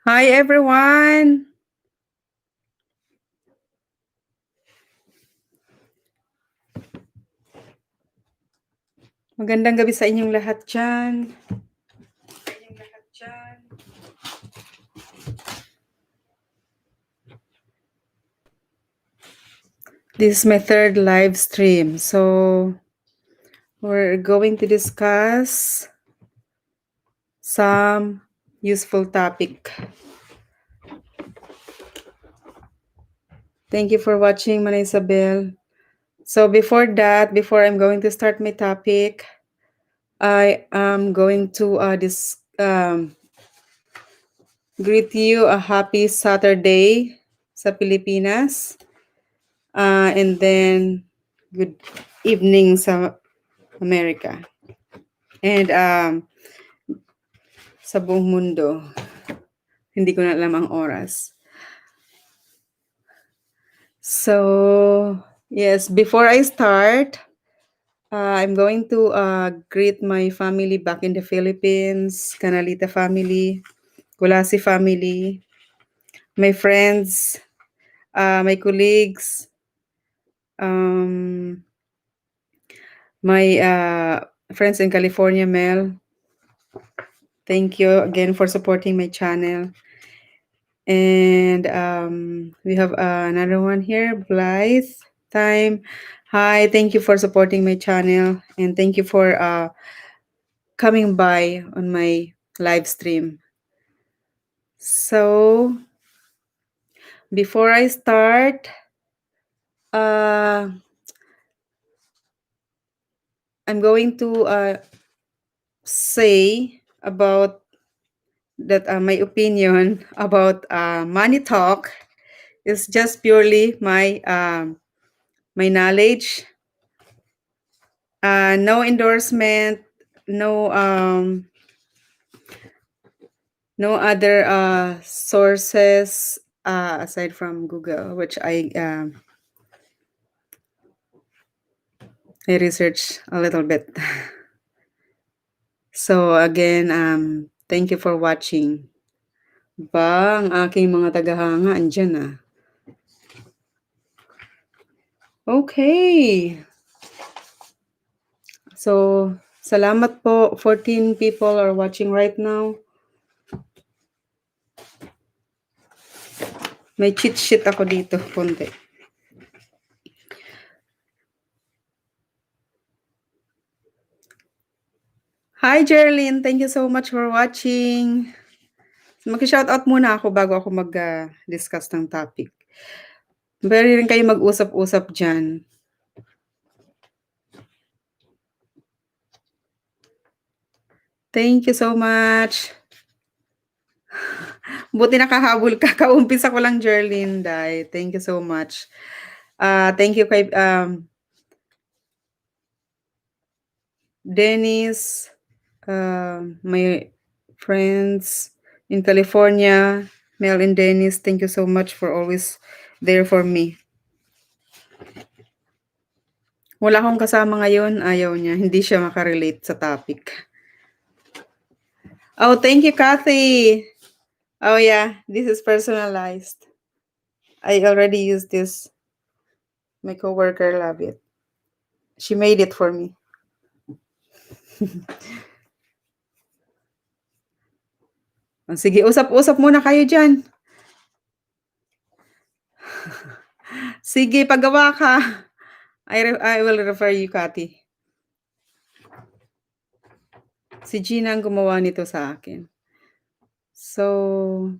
Hi everyone! Magandang gabi sa inyong lahat dyan. This is my third live stream. So, we're going to discuss some useful topic. Thank you for watching, Mana Isabel. So, before I'm going to start my topic, I am going to greet you a happy Saturday sa Pilipinas. And then, good evening sa America. And sa buong mundo. Hindi ko na alam ang oras. So, yes, before I start, I'm going to greet my family back in the Philippines, Canalita family, Kulasi family, my friends, my colleagues, my friends in California, Mel. Thank you again for supporting my channel. And we have another one here, Blythe Time. Hi, thank you for supporting my channel, and thank you for coming by on my live stream. So, before I start, I'm going to say about that my opinion about money talk is just purely my my knowledge. No endorsement, no no other sources aside from Google, which I researched a little bit. So again, thank you for watching. Ba, ang aking mga tagahanga andyan ah. Okay. So, salamat po. 14 people are watching right now. May cheat sheet ako dito, konti. Hi, Jerlyn. Thank you so much for watching. Mag-shoutout muna ako bago ako mag-discuss ng topic. Pwede rin kayo mag-usap-usap dyan. Thank you so much. Buti nakahabol ka. Kaumpisa ko lang, Jerlyn. Day. Thank you so much. Thank you kay Dennis, my friends in California, Mel and Dennis. Thank you so much for always there for me. Wala akong kasama ngayon. Ayaw niya. Hindi siya makarelate sa topic. Oh, thank you, Kathy. Oh, yeah. This is personalized. I already used this. My coworker love it. She made it for me. Sige, usap-usap muna kayo dyan. Sige, paggawa ka. I will refer you, Kathy. Si Gina ang gumawa nito sa akin. So,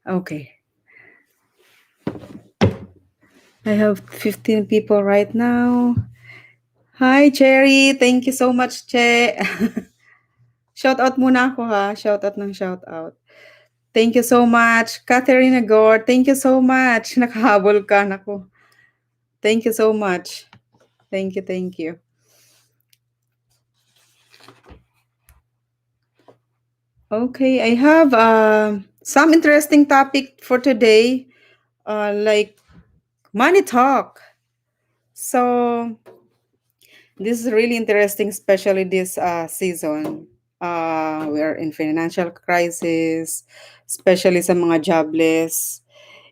okay. I have 15 people right now. Hi, Cherry. Thank you so much, Che. Shoutout muna ako ha. Shoutout ng shoutout. Thank you so much. Catherine Agor, thank you so much. Nakahabol ka. Naku. Thank you so much. Thank you, thank you. Okay, I have some interesting topic for today, like money talk. So, this is really interesting, especially this season We are in financial crisis, especially sa mga jobless.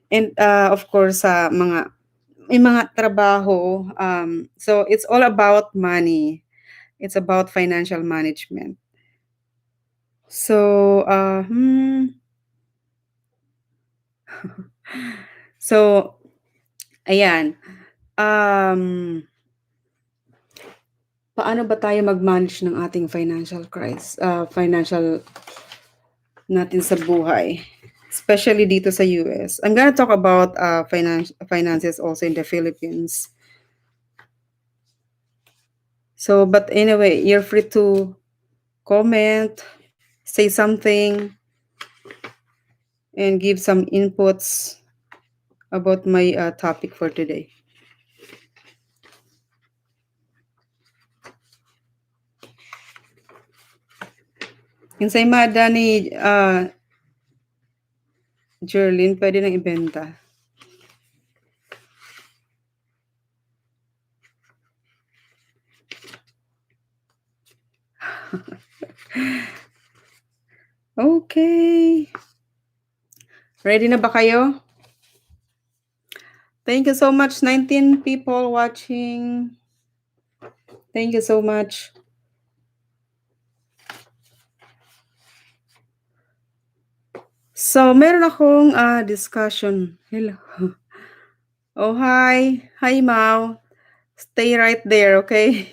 And of course, sa mga may mga trabaho. So it's all about money. It's about financial management. So, so ayan. Um, Paano ba tayo mag-manage ng ating financial natin sa buhay, especially dito sa US? I'm gonna talk about finances also in the Philippines. So, but anyway, you're free to comment, say something, and give some inputs about my topic for today. Ensaymada ni Jerlyn, pwede nang ibenta. Okay. Ready na ba kayo? Thank you so much, 19 people watching. Thank you so much. So, meron akong discussion. Hello. Oh, hi. Hi, Mau. Stay right there, okay?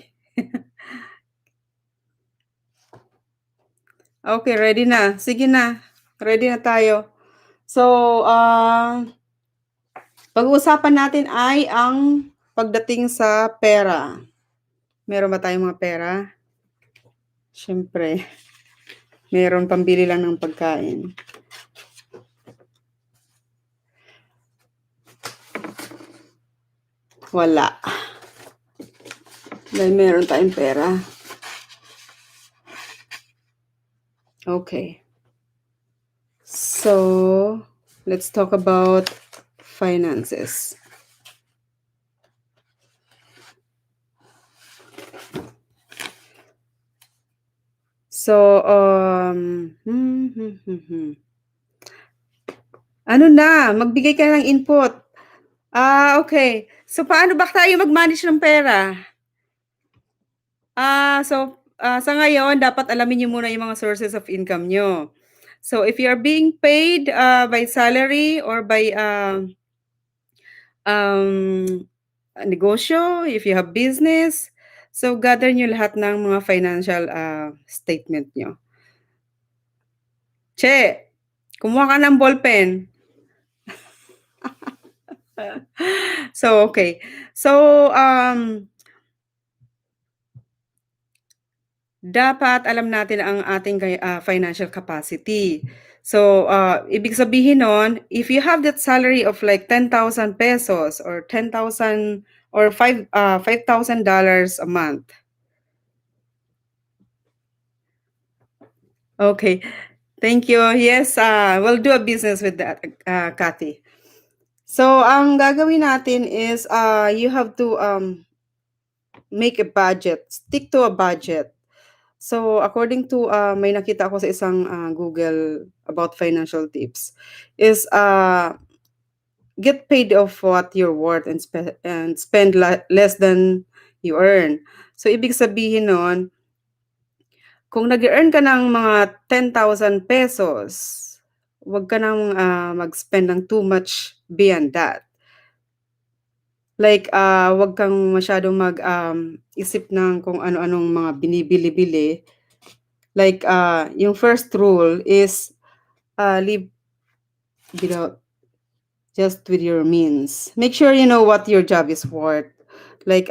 Okay, ready na. Sige na. Ready na tayo. So, pag-uusapan natin ay ang pagdating sa pera. Meron ba tayong mga pera? Siyempre, meron pambili lang ng pagkain. Wala. Dahil meron tayong pera. Okay. So, let's talk about finances. So, ano na, magbigay ka ng input. Okay. So, paano ba tayo mag-manage ng pera? Sa ngayon, dapat alamin niyo muna yung mga sources of income nyo. So, if you are being paid by salary or by negosyo, if you have business, so gather nyo lahat ng mga financial statement nyo. Che, kumuha ka ng ballpen. So, okay. So, dapat alam natin ang ating financial capacity. So, ibig sabihin nun, if you have that salary of like 10,000 pesos or 10,000 or $5,000 a month. Okay. Thank you. Yes, we'll do a business with that, Kathy. So, ang gagawin natin is you have to make a budget. Stick to a budget. So, according to may nakita ako sa isang Google about financial tips is get paid of what you're worth and spend less than you earn. So, ibig sabihin nun, kung nag-earn ka ng mga 10,000 pesos, wag ka nang mag-spend ng too much beyond that. Like, wag kang masyadong isip ng kung ano-anong mga binibili-bili. Like, yung first rule is live just with your means. Make sure you know what your job is worth. Like,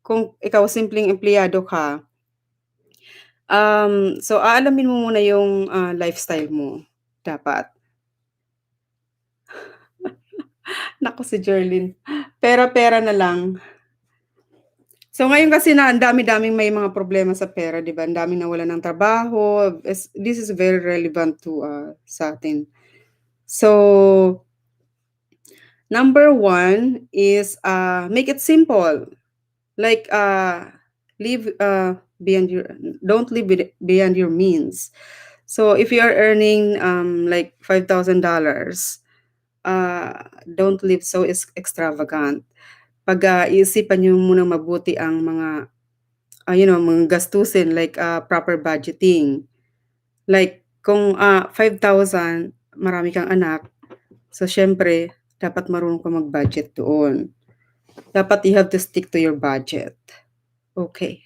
kung ikaw simpleng empleyado ka, so aalamin mo muna yung lifestyle mo. Dapat. Naku si Jerlyn. Pera-pera na lang. So ngayon kasi ang dami-daming may mga problema sa pera, 'di ba? Ang daming nawalan ng trabaho. This is very relevant to sa atin. So number one is make it simple. Like live beyond your don't live beyond your means. So if you are earning like $5,000, don't live so extravagant. Pag iisipan niyo muna mabuti ang mga mga gastusin like proper budgeting. Like kung 5,000, marami kang anak, so syempre dapat marunong ka mag-budget doon. Dapat you have to stick to your budget. Okay.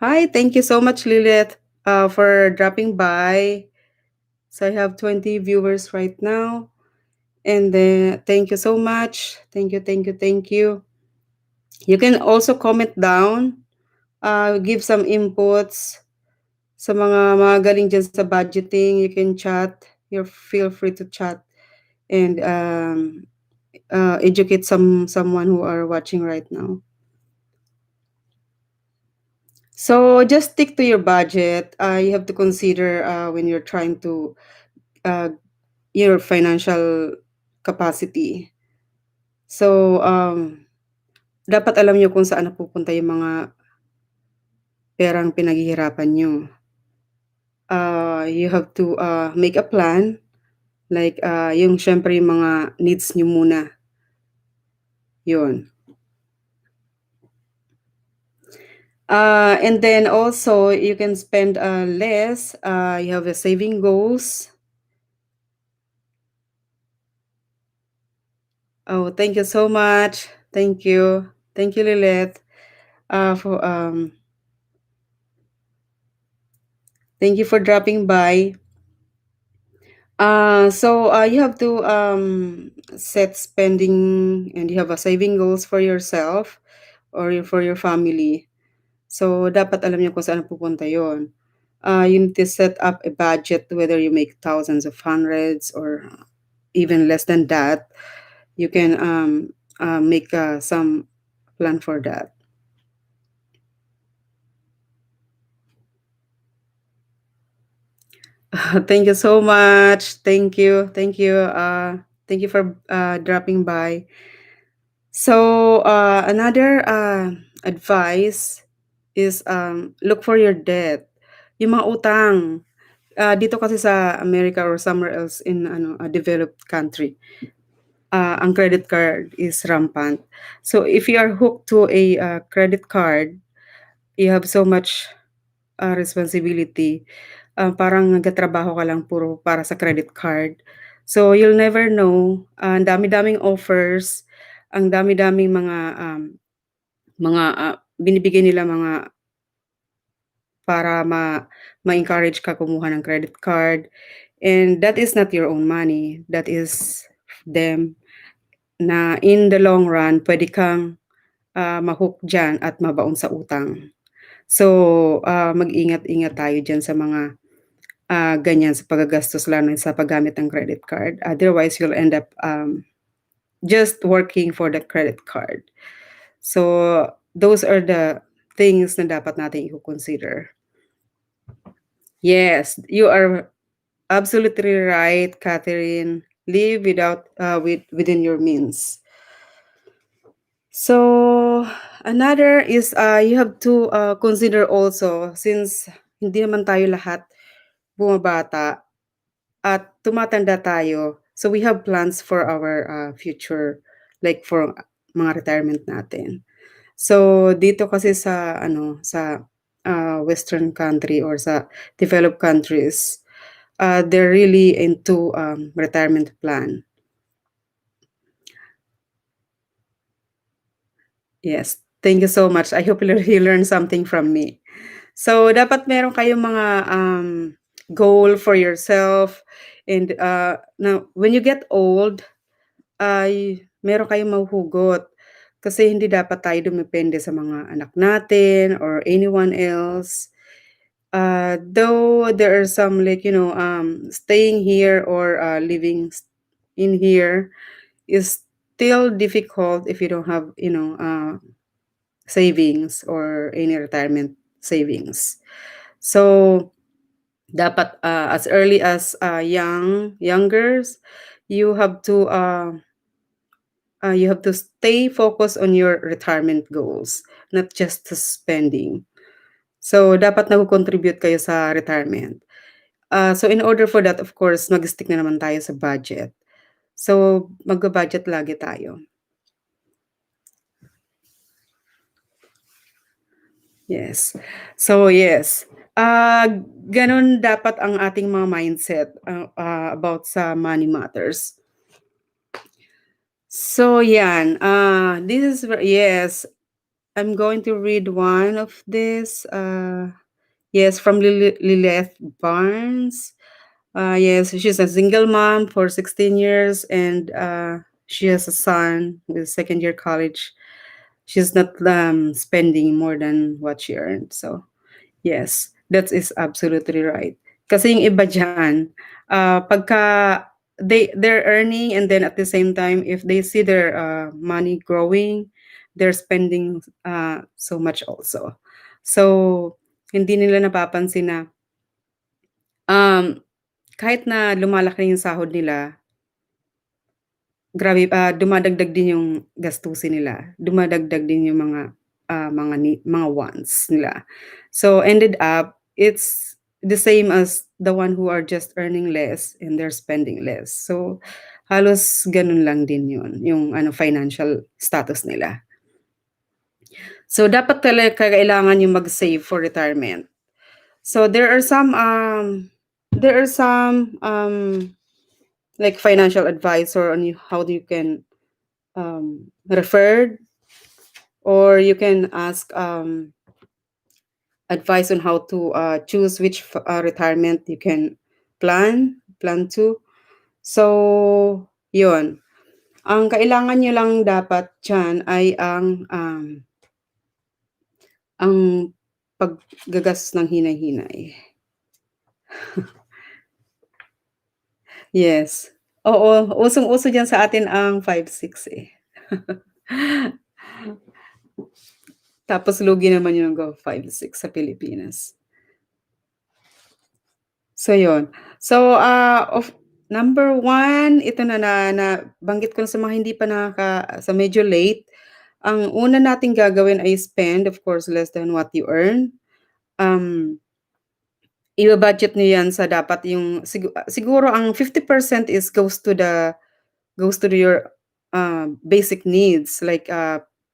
Hi, thank you so much, Lilith, for dropping by. So I have 20 viewers right now. And then thank you so much. Thank you, thank you, thank you. You can also comment down, give some inputs sa mga magaling dyan sa budgeting. You can chat. You feel free to chat and educate someone who are watching right now. So just stick to your budget. You have to consider when you're trying to uh, your financial capacity. So dapat alam niyo kung saan napupunta yung mga perang pinaghihirapan niyo. You have to make a plan, like yung syempre yung mga needs niyo muna. Yun. And then also you can spend less. You have a saving goals. Oh, thank you so much. Thank you. Thank you, Lilith. For Thank you for dropping by. So you have to set spending, and you have a saving goals for yourself or for your family. So dapat alam niyo kung saan pupunta 'yon. You need to set up a budget, whether you make thousands of hundreds or even less than that. You can make some plan for that. Thank you so much. Thank you. Thank you. Thank you for dropping by. So another advice is look for your debt. Yung mga utang. Dito kasi sa America or somewhere else in a developed country, ang credit card is rampant. So if you are hooked to a credit card, you have so much responsibility. Parang nagtatrabaho ka lang puro para sa credit card. So you'll never know, ang dami-daming offers, ang dami-daming mga binibigay nila mga para ma-encourage ka kumuha ng credit card, and that is not your own money, that is them, na in the long run puwede kang ma-hook diyan at mabaon sa utang. So mag-ingat-ingat tayo diyan sa mga ganyan sa paggagastos lalo na sa paggamit ng credit card. Otherwise, you'll end up just working for the credit card. So those are the things na dapat nating i-consider. Yes, you are absolutely right, Catherine. Live within your means. So another is you have to consider also, since hindi naman tayo lahat bumabata at tumatanda tayo. So we have plans for our future, like for mga retirement natin. So dito kasi sa sa western country or sa developed countries, they're really into retirement plan. Yes, thank you so much. I hope you learn something from me. So dapat meron kayong mga goal for yourself, and now when you get old, ay meron kayong mahuhugot. Kasi hindi dapat tayo dumepende sa mga anak natin or anyone else. Though there are some, like, staying here or living in here is still difficult if you don't have, savings or any retirement savings. So dapat as early as youngers, you have to you have to stay focused on your retirement goals, not just to spending. So, dapat nagko-contribute kayo sa retirement. So in order for that, of course, mag-stick na naman tayo sa budget. So, magba-budget lagi tayo. Yes. So, yes. Ah, gano'n dapat ang ating mga mindset, about sa money matters. So, yan, this is yes, I'm going to read one of this, yes, from Lilith Barnes. Yes, she's a single mom for 16 years, and she has a son with second year college. She's not spending more than what she earned. So, yes, that is absolutely right. Kasi yung iba diyan, pagka they're earning, and then at the same time, if they see their money growing, they're spending so much also. So, hindi nila napapansin na um, kahit na lumalaki yung sahod nila, grabe, dumadagdag din yung gastusin nila, dumadagdag din yung mga wants nila. So, ended up, it's the same as the one who are just earning less and they're spending less. So, halos ganun lang din yun, yung financial status nila. So, dapat talaga kailangan yung mag-save for retirement. So, there are some like financial advisor on how you can refer, or you can ask advice on how to choose which retirement you can plan to. So, yun. Ang kailangan nyo lang dapat dyan ay ang paggagas ng hinay-hinay. Yes. Oo, usong-uso dyan sa atin ang 5-6 eh. Tapos lugi naman yung go 5-6 sa Pilipinas. So, yun. So, of number 1, ito na banggit ko na sa mga hindi pa sa medyo late. Ang una nating gagawin ay spend, of course, less than what you earn. Iba-budget niyo yan sa dapat yung siguro ang 50% is goes to your basic needs, like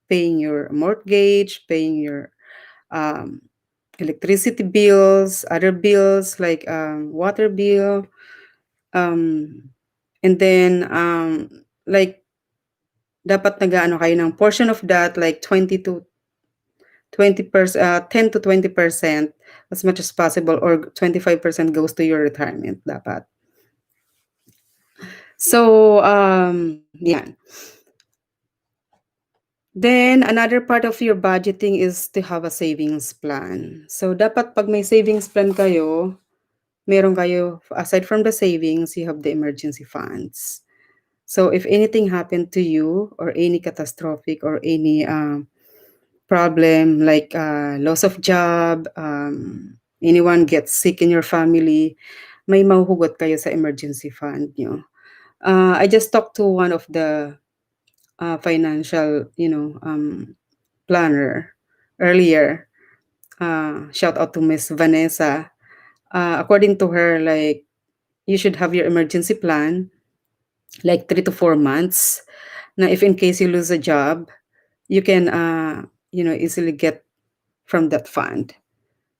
paying your mortgage, paying your um, electricity bills, other bills like water bill, and then like dapat nag-aano kayo ng portion of that, like 10 to 20% as much as possible, or 25% goes to your retirement dapat. So, yan. Then, another part of your budgeting is to have a savings plan. So, dapat pag may savings plan kayo, meron kayo, aside from the savings, you have the emergency funds. So, if anything happened to you, or any catastrophic, or any problem like loss of job, anyone gets sick in your family, may mahuhugot kayo sa emergency fund nyo. I just talked to one of the financial, planner earlier. Shout out to Miss Vanessa. According to her, like, you should have your emergency plan like 3 to 4 months. Now, if in case you lose a job, you can, easily get from that fund.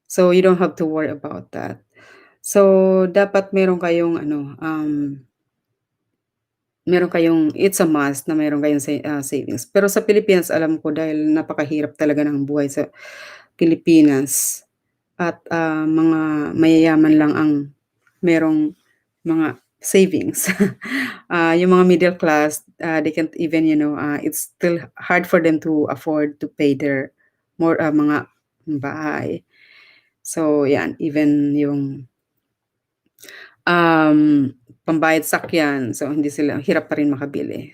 So, you don't have to worry about that. So, dapat meron kayong, it's a must na meron kayong savings. Pero sa Pilipinas, alam ko, dahil napakahirap talaga ng buhay sa Pilipinas, at mga mayayaman lang ang merong mga savings. Yung mga middle class, they can't even, it's still hard for them to afford to pay their mga bahay. So, yan, even yung pambayad sakyan, so hindi sila, hirap pa rin makabili.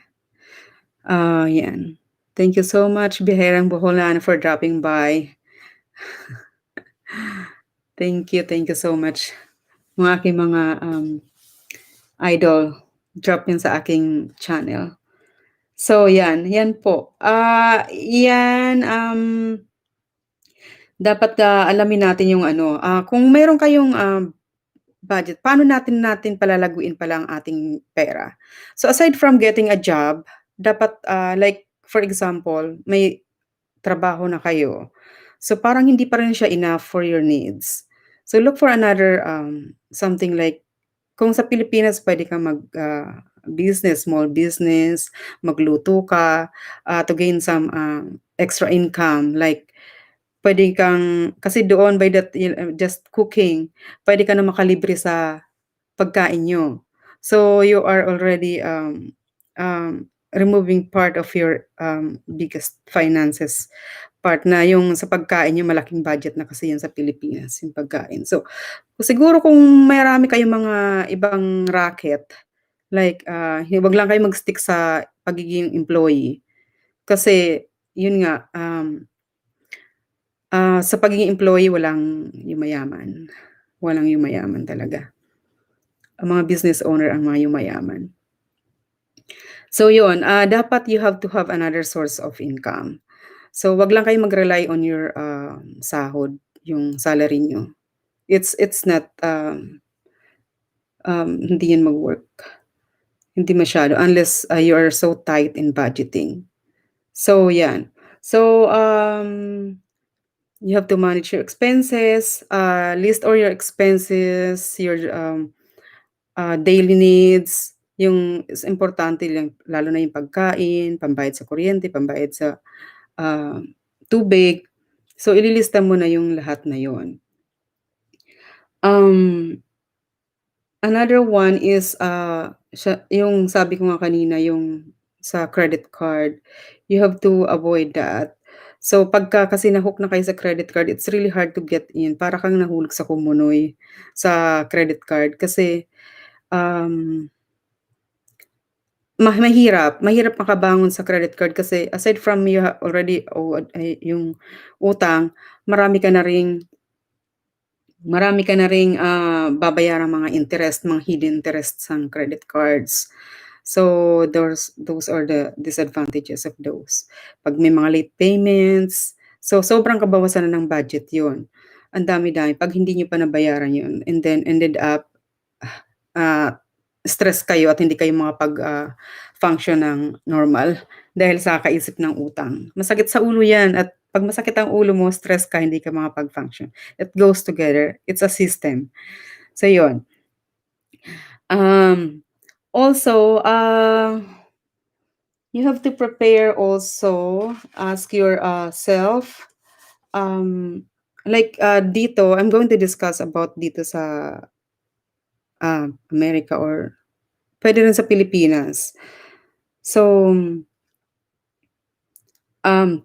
Yan. Thank you so much, Biherang Boholan, for dropping by. Thank you so much. Mga aking mga idol, drop yun sa aking channel. So 'yan po. 'Yan, dapat, alamin natin yung ano, kung meron kayong, budget, paano natin palalaguin pala ang ating pera. So, aside from getting a job, dapat, like for example, may trabaho na kayo. So, parang hindi pa rin siya enough for your needs. So, look for another, something like kung sa Pilipinas puwede kang business, small business, magluto ka, to gain some, extra income like puwede kang kasi doon by that just cooking, puwede ka na makalibre sa pagkain niyo. So, you are already, removing part of your, biggest finances part na yung sa pagkain niyo malaking budget na kasi yun sa Pilipinas, yung pagkain. So, siguro kung marami kayong mga ibang racket, like, 'wag lang kayo mag-stick sa pagiging employee. Kasi yun nga, sa pagiging employee yumayaman, walang yumayaman talaga. Ang mga business owner ang mga yumayaman. So yun, dapat you have to have another source of income. So, 'wag lang kayong mag-rely on your, sahod, yung salary niyo. It's not, hindi yun mag-work, hindi masyado unless, you are so tight in budgeting. So, 'yan. So, you have to manage your expenses, list all your expenses, your, daily needs, yung importante lang lalo na yung pagkain, pambayad sa kuryente, pambayad sa, ah, tubig. So, ililista mo na yung lahat na yun. Um, Another one is, yung sabi ko nga kanina yung sa credit card, you have to avoid that. So, pagka kasi na-hook na kayo sa credit card, it's really hard to get in, para kang nahulog sa kumunoy sa credit card kasi, um, mahirap makabangon sa credit card kasi aside from you already owed ay yung utang, marami ka na ring babayarang mga interest, mga hidden interests ng credit cards. So, those are the disadvantages of those. 'Pag may mga late payments, so sobrang kabawasan na ng budget 'yun. Ang dami-dami 'pag hindi niyo pa nabayaran 'yun and then ended up, ah, stress kayo at hindi kayo function ng normal dahil sa kakaisip ng utang. Masakit sa ulo 'yan at 'pag masakit ang ulo mo, stress ka, hindi ka makapag-function. It goes together, it's a system. So 'yun. Um, Also, you have to prepare also, ask your, self, um, like, dito I'm going to discuss about dito sa, America or puwede rin sa Pilipinas. So,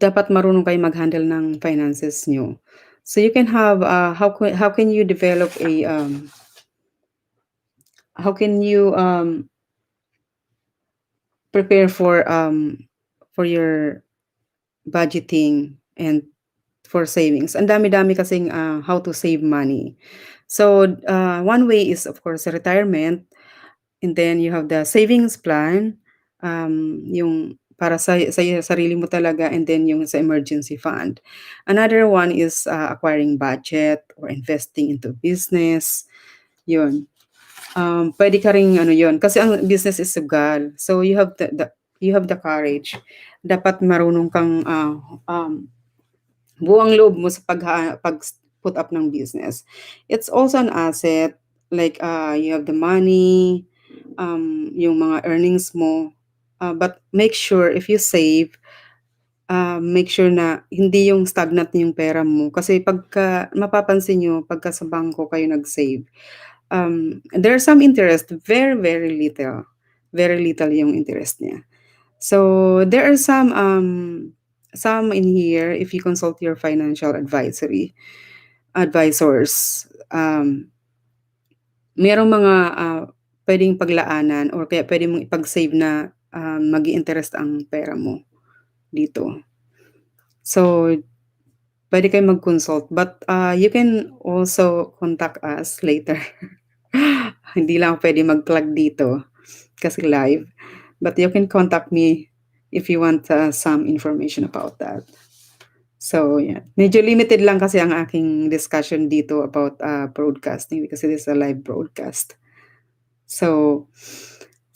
dapat marunong kayong mag-handle ng finances niyo. So you can have, how can you develop a, how can you, prepare for your budgeting and for savings. Ang dami-dami kasing, how to save money. So, one way is of course retirement, and then you have the savings plan, yung para sa sarili mo talaga, and then yung sa emergency fund. Another one is, acquiring budget or investing into business, yun. Puwede ka ring ano yon kasi ang business is sugal. So you have the courage. Dapat marunong kang, buo loob mo sa put up ng business. It's also an asset, like, you have the money, yung mga earnings mo, but make sure if you save, make sure na hindi yung stagnant yung pera mo. Kasi pagka mapapansin niyo pagka sa bangko kayo nag-save, there's some interest, very, very little yung interest niya. So, there are some in here if you consult your financial advisors, merong mga, puwedeng paglaanan or kaya puwede mong ipag-save na, mag-i-interest ang pera mo dito. So, puwede kayong mag-consult but, you can also contact us later. Hindi lang ako puwedeng mag-plug dito kasi live, but you can contact me, if you want some information about that. So, yeah. Medyo limited lang kasi ang aking discussion dito about broadcasting because it is a live broadcast. So,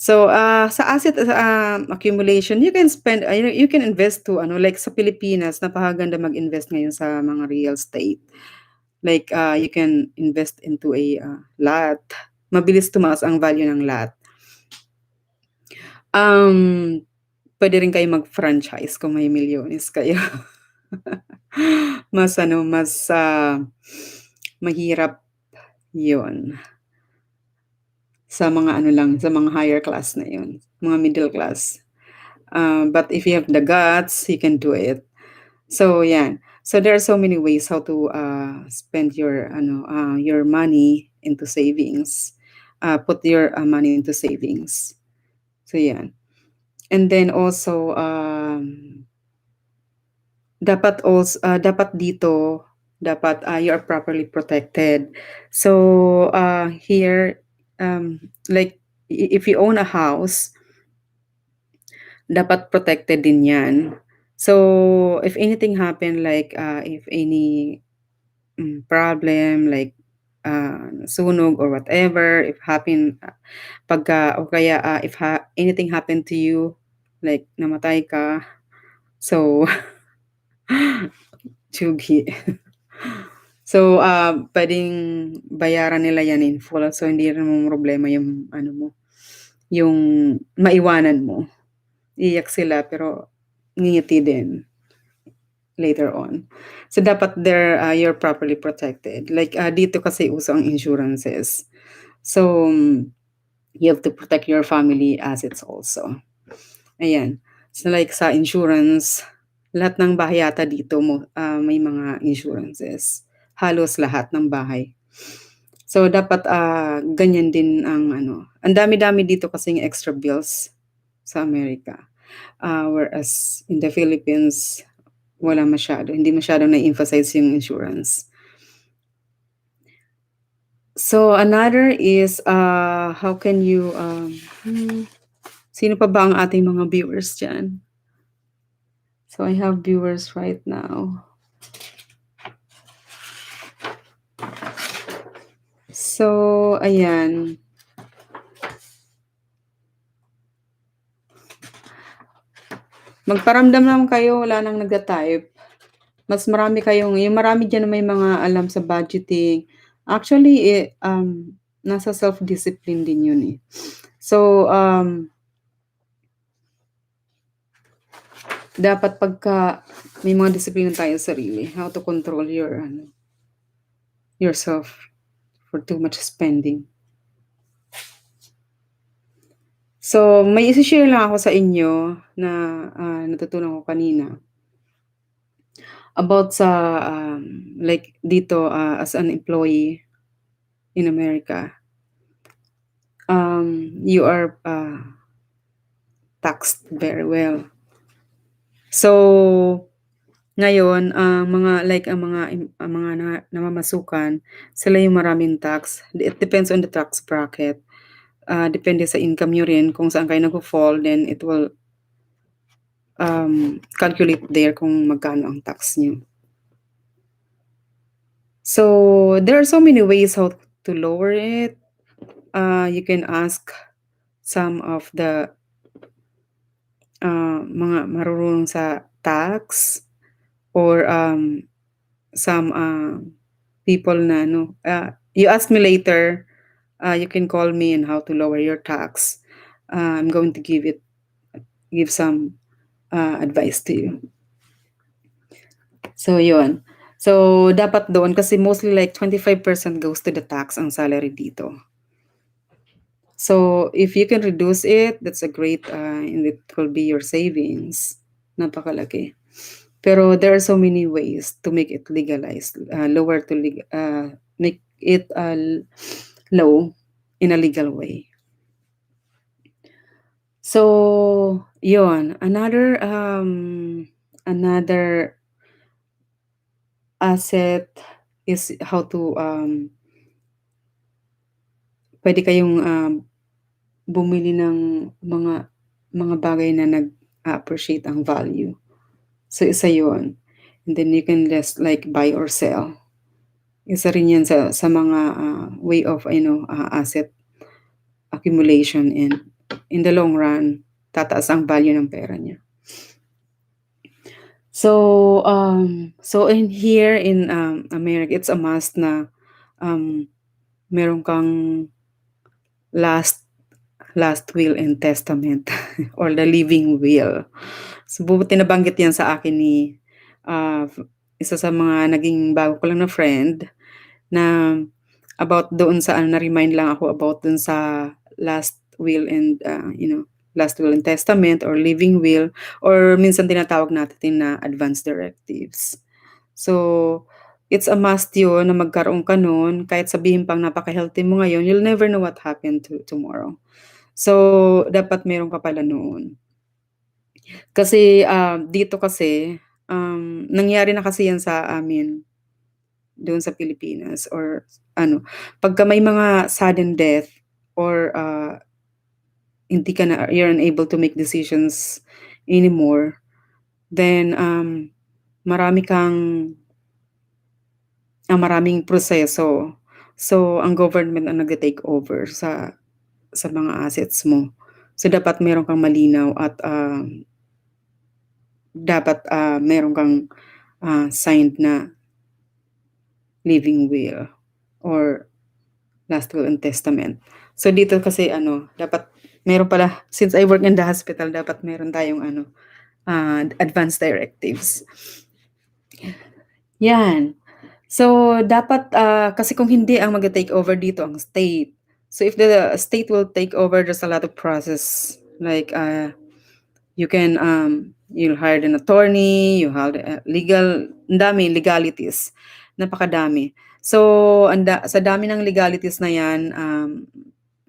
sa asset accumulation, you can spend, you can invest to, like sa Pilipinas, napakaganda mag-invest ngayon sa mga real estate. Like, you can invest into a lot. Mabilis tumaas ang value ng lot. Um, Pwede rin kayo mag-franchise kung may milyones kayo. Mas mahirap yon sa mga lang, sa mga higher class na yon, mga middle class. But if you have the guts, you can do it. So, yeah. So there are so many ways how to spend your money into savings. Put your money into savings. So, yeah. And then also dapat dito you are properly protected. So here like if you own a house, dapat protected din 'yan. So if anything happen, like if any problem like sunog or whatever, if happen pagka o kaya if anything happened to you, like namatay ka, so Chugi. So, puwedeng bayaran nila 'yan in full. So, hindi naman problema yung mo, yung maiwanan mo. Iiyak sila pero ngingiti din later on. So, dapat you're properly protected. Like, dito kasi uso ang insurances. So, you have to protect your family assets also. Ayan. So, like sa insurance, lahat ng bahay yata dito may mga insurances. Halos lahat ng bahay. So, dapat ganyan din ang ang dami-dami dito kasing extra bills sa Amerika. Whereas in the Philippines, wala masyado. Hindi masyado na-emphasize yung insurance. So, another is, how can you, sino pa ba ang ating mga viewers dyan? So, I have viewers right now. So, ayan. Magparamdam naman kayo, wala nang nagta-type. Mas marami yung marami diyan na may mga alam sa budgeting. Actually, nasa self-discipline din yun eh. So, dapat pagka may mga disiplina tayo sa sarili, how to control yourself for too much spending. So, may isi-share lang ako sa inyo na natutunan ko kanina about sa like dito as an employee in America. You are taxed very well. So, ngayon ang mga namamasukan, sila yung maraming tax. It depends on the tax bracket. Depende sa income nyo rin kung saan kayo nagfo-fall, then it will calculate there kung magkano ang tax nyo. So, there are so many ways how to lower it. You can ask some of the mga marurunong sa tax or some people na you ask me later, you can call me on how to lower your tax. I'm going to give some advice to you. So, yun. So, dapat doon kasi mostly like 25% goes to the tax ang salary dito. So, if you can reduce it, that's a great, and it will be your savings. Napakalaki. Pero there are so many ways to make it legalized, make it low in a legal way. So, yon. Another asset is how to pwede kayong bumili ng mga bagay na appreciate ang value. So, isa yun. And then you can just like buy or sell. Isa rin yan sa mga way of asset accumulation, and in the long run, tataas ang value ng pera niya. So in here in America, it's a must na meron kang last will and testament or the living will. So buti nabanggit yan sa akin ni isa sa mga naging bago ko lang na friend, na about doon sa na-remind lang ako about doon sa last will and last will and testament or living will, or minsan tinatawag natin na advance directives. So, it's a must yun na magkaroon ka nun. Kahit sabihin pang napaka-healthy mo ngayon, you'll never know what happened tomorrow. So, dapat meron ka pala noon. Kasi dito kasi, nangyari na kasi yan sa amin doon sa Pilipinas, or pagka may mga sudden death or hindi ka na, you're unable to make decisions anymore, then marami kang maraming proseso. So, ang government ang nag-take over sa mga assets mo. So, dapat meron kang malinaw at dapat meron kang signed na living will or last will and testament. So, dito kasi dapat meron pala, since I work in the hospital, dapat meron tayong advance directives. Yan. So, dapat, kasi kung hindi, ang mag-take over dito ang state. So, if the state will take over, there's a lot of process. Like, you can, you'll hire an attorney, you have legal, ang dami, legalities. Napakadami. So, sa dami ng legalities na yan,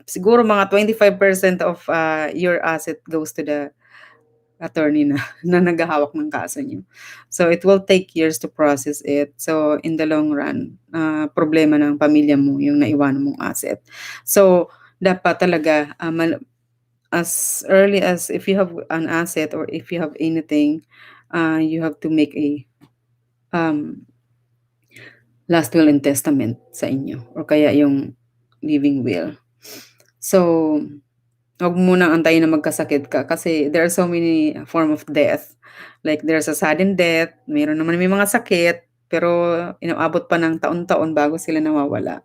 siguro mga 25% of your asset goes to the attorney na naghahawak ng kaso niyo. So, it will take years to process it. So, in the long run, problema ng pamilya mo yung naiwanan mong asset. So, dapat talaga, as early as if you have an asset or if you have anything, you have to make a last will and testament sa inyo, or kaya yung living will. So, huwag mo nang antayin na magkasakit ka kasi there are so many form of death. Like there's a sudden death, mayroon naman may mga sakit, pero inaabot pa ng taon-taon bago sila nawawala.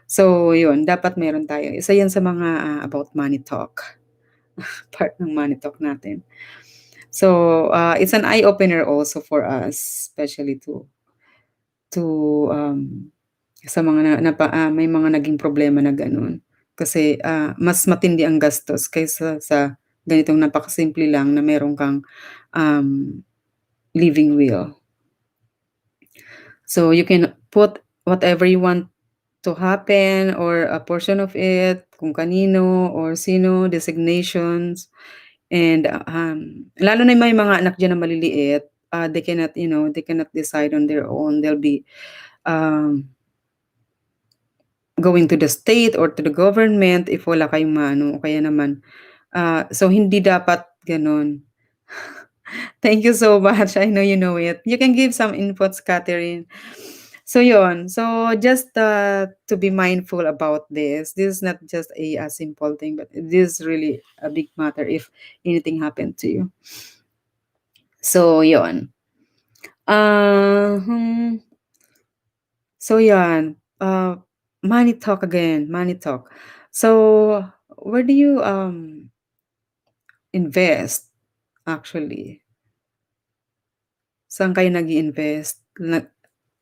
So, yun, dapat meron tayo. Isa yan sa mga about money talk. Part ng money talk natin. So, it's an eye-opener also for us, especially to sa mga may mga naging problema na gano'n. Kasi, mas matindi ang gastos kaysa sa ganitong napakasimple lang na meron kang, living will. So, you can put whatever you want to happen or a portion of it, kung kanino or sino, designations, and, lalo na may mga anak diyan na maliliit, they cannot, they cannot decide on their own. They'll be, going to the state or to the government if wala kayong maano, o kaya naman, so hindi dapat gano'n. Thank you so much. I know you know it. You can give some inputs, Catherine. So yun. So just to be mindful about this. This is not just a simple thing, but it is really a big matter if anything happened to you. So yun. So yan. Money talk again. Money talk. So where do you invest actually? Saan kayo nag-i-invest?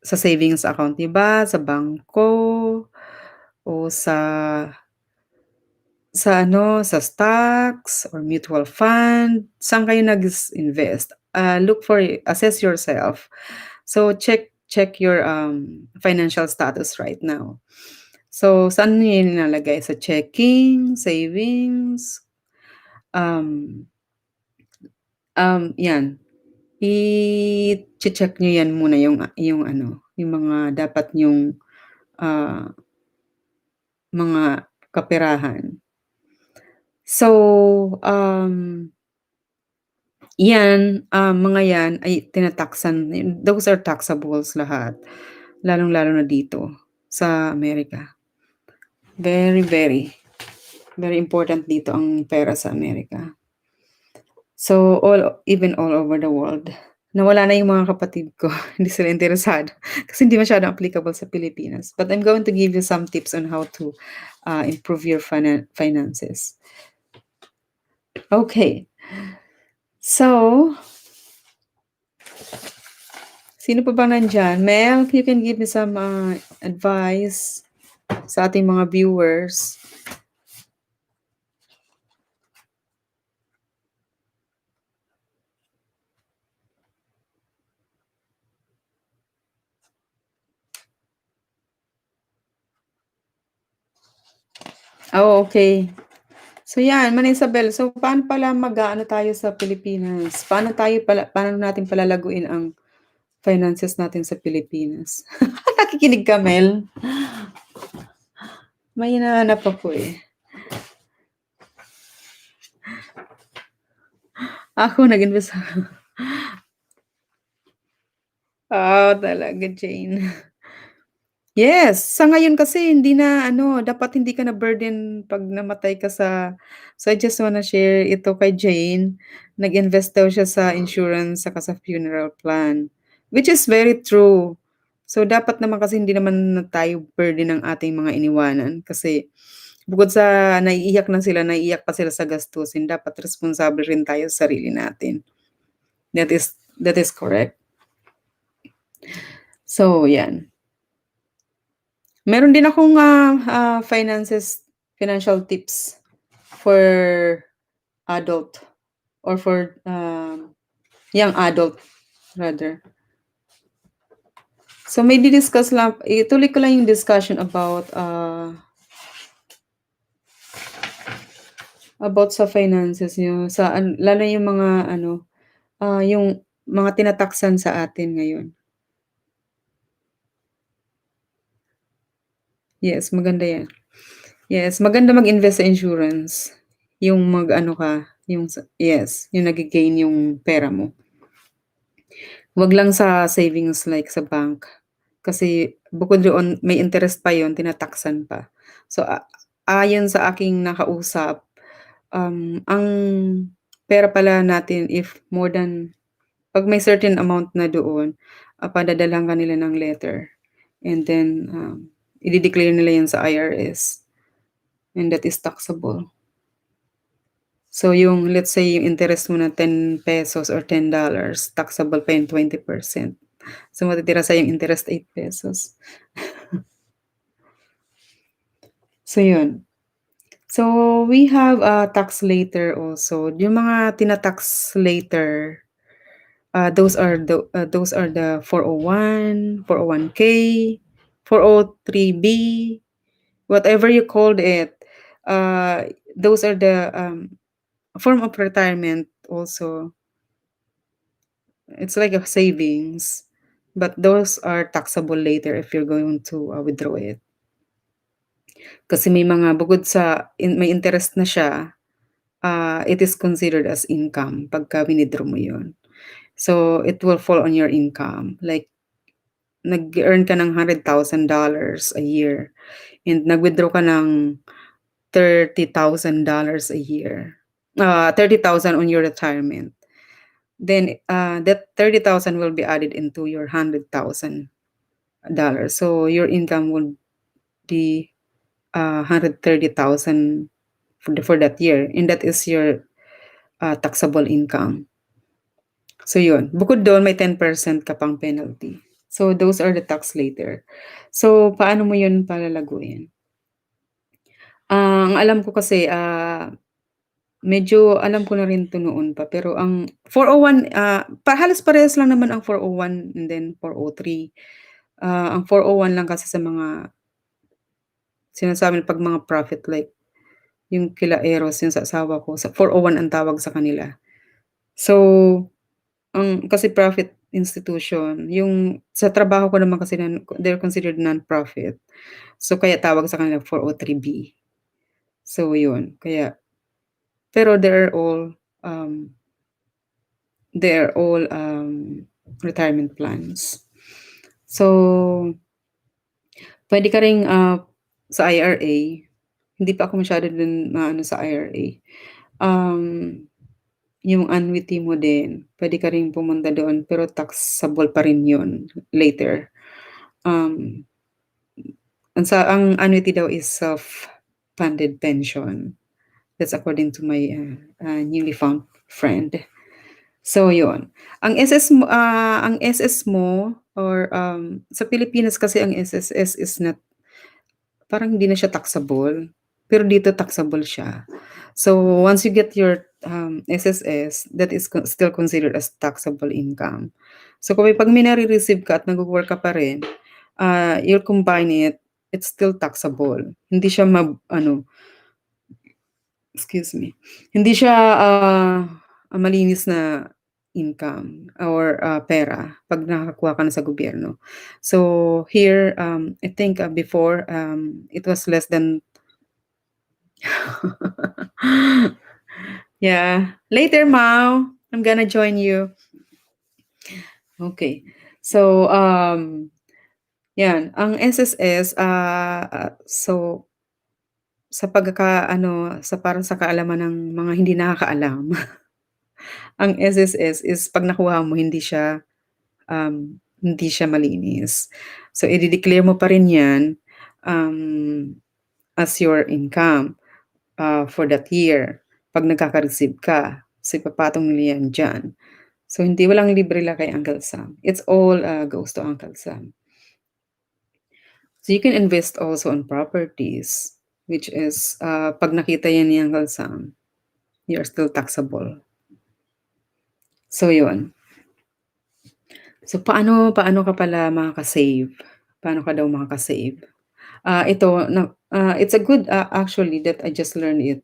Sa savings account niyo ba, sa bangko, o sa stocks or mutual fund? Saan kayo nag-invest? Assess yourself. So check your financial status right now. So saan niyo nilalagay? Sa checking, savings, yan. I-che-check niyo yan muna yung mga dapat niyong mga kaperahan. So, Yan, mga yan ay tinataksan, those are taxables lahat, lalong-lalo na dito sa Amerika. Very, very, very important dito ang pera sa Amerika. So, even all over the world. Nawala na yung mga kapatid ko, hindi sila interesado kasi hindi masyadong applicable sa Pilipinas. But I'm going to give you some tips on how to improve your finances. Okay. So, sino pa ba nandyan? Mel, you can give me some advice sa ating mga viewers. Oh, okay. So yan, Manay Isabel, so paano pala mag-aano tayo sa Pilipinas? Paano natin palalaguin ang finances natin sa Pilipinas? Nakikinig ka, Mel? May hinahanap ako eh. Ako nag-invest. Talaga, Jane. Yes, sa ngayon kasi hindi na ano, dapat hindi ka na burden 'pag namatay ka so I just wanna share ito kay Jane. Nag-invest daw siya sa insurance saka sa funeral plan, which is very true. So dapat naman kasi hindi naman na tayo burden ng ating mga iniwanan kasi bukod sa naiiyak pa sila sa gastusin, dapat responsable rin tayo sa sarili natin. That is correct. So 'yan. Meron din akong, financial tips for adult or for, young adult rather. So may di-discuss lang ituloy ko lang yung discussion about sa finances niyo lalo yung mga ano, yung mga tinataksan sa atin ngayon. Yes, maganda 'yan. Yes, maganda mag-invest sa insurance. Yung mag-ano ka, yung nage-gain yung pera mo. Wag lang sa savings like sa bank. Kasi bukod doon may interest pa yun, tinataksan pa. So, ayon sa aking nakausap, ang pera pala natin if more than 'pag may certain amount na doon, padadalhan ka nila ng letter and then, ide-declare nila yan sa IRS and that is taxable. So, yung let's say yung interest mo na ₱10 or $10, taxable pa yung 20%. So, matitira sa'yong interest ₱8. So, yun. So, we have a tax later also. Yung mga tina-tax later, those are the 401, 401k, 403b, whatever you called it. Those are the form of retirement also. It's like a savings, but those are taxable later if you're going to withdraw it. Kasi may mga bukod sa may interest na siya, it is considered as income pagka wini-draw mo yun. So, it will fall on your income. Like, nag-earn ka ng $100,000 a year and nag-withdraw ka ng $30,000 a year. 30,000 on your retirement. Then, that 30,000 will be added into your $100,000. So, your income will be 130,000 for that year, and that is your taxable income. So yun, bukod doon may 10% ka pang penalty. So those are the tax later. So paano mo yun palalaguin? Ang alam ko kasi, medyo alam ko na rin 'to noon pa, pero ang 401, halos parehas lang naman ang 401 and then 403. Ang 401 lang kasi sa mga sinasabi 'pag mga profit like yung kila Eros, yung sa asawa ko, sa 401 ang tawag sa kanila. So, kasi profit institution, yung sa trabaho ko naman kasi they're considered non-profit. So, kaya tawag sa kanila 403b. So, yun, kaya pero they're all, um, they're all retirement plans. So, pwede ka ring sa IRA, hindi pa ako masyado dun maano sa IRA. Um, yung annuity mo din, pwede ka ring pumunta doon pero taxable pa rin yun later. Um, ang annuity daw is self-funded pension. That's according to my newly found friend. So, yun. Ang SS mo or sa Pilipinas kasi ang SSS is not, parang hindi na siya taxable. Pero dito taxable siya. So, once you get your SSS, that is still considered as taxable income. So, kung pag may nare-receive ka at nag-work ka pa rin, you'll combine it, it's still taxable. Hindi siya excuse me, hindi siya malinis na income or pera pag nakakakuha ka na sa gobyerno. So here, I think before, it was less than yeah. Later, Mau. I'm gonna join you. Okay. So, yan. Ang SSS, so, sa parang sa kaalaman ng mga hindi nakakaalam, ang SSS is 'pag nakuha mo hindi siya malinis. So ide-declare mo pa rin 'yan, um, as your income, for that year 'pag nagkaka-receive ka. So ipapatong nila 'yan diyan. So walang libre lang kay Uncle Sam. It's all, goes to Uncle Sam. So you can invest also on properties, which is, 'pag nakita 'yan ni Uncle Sam, you are still taxable. So 'yun. So paano ka pala makaka-save? Paano ka daw makaka-save? It's a good, actually, that I just learned it.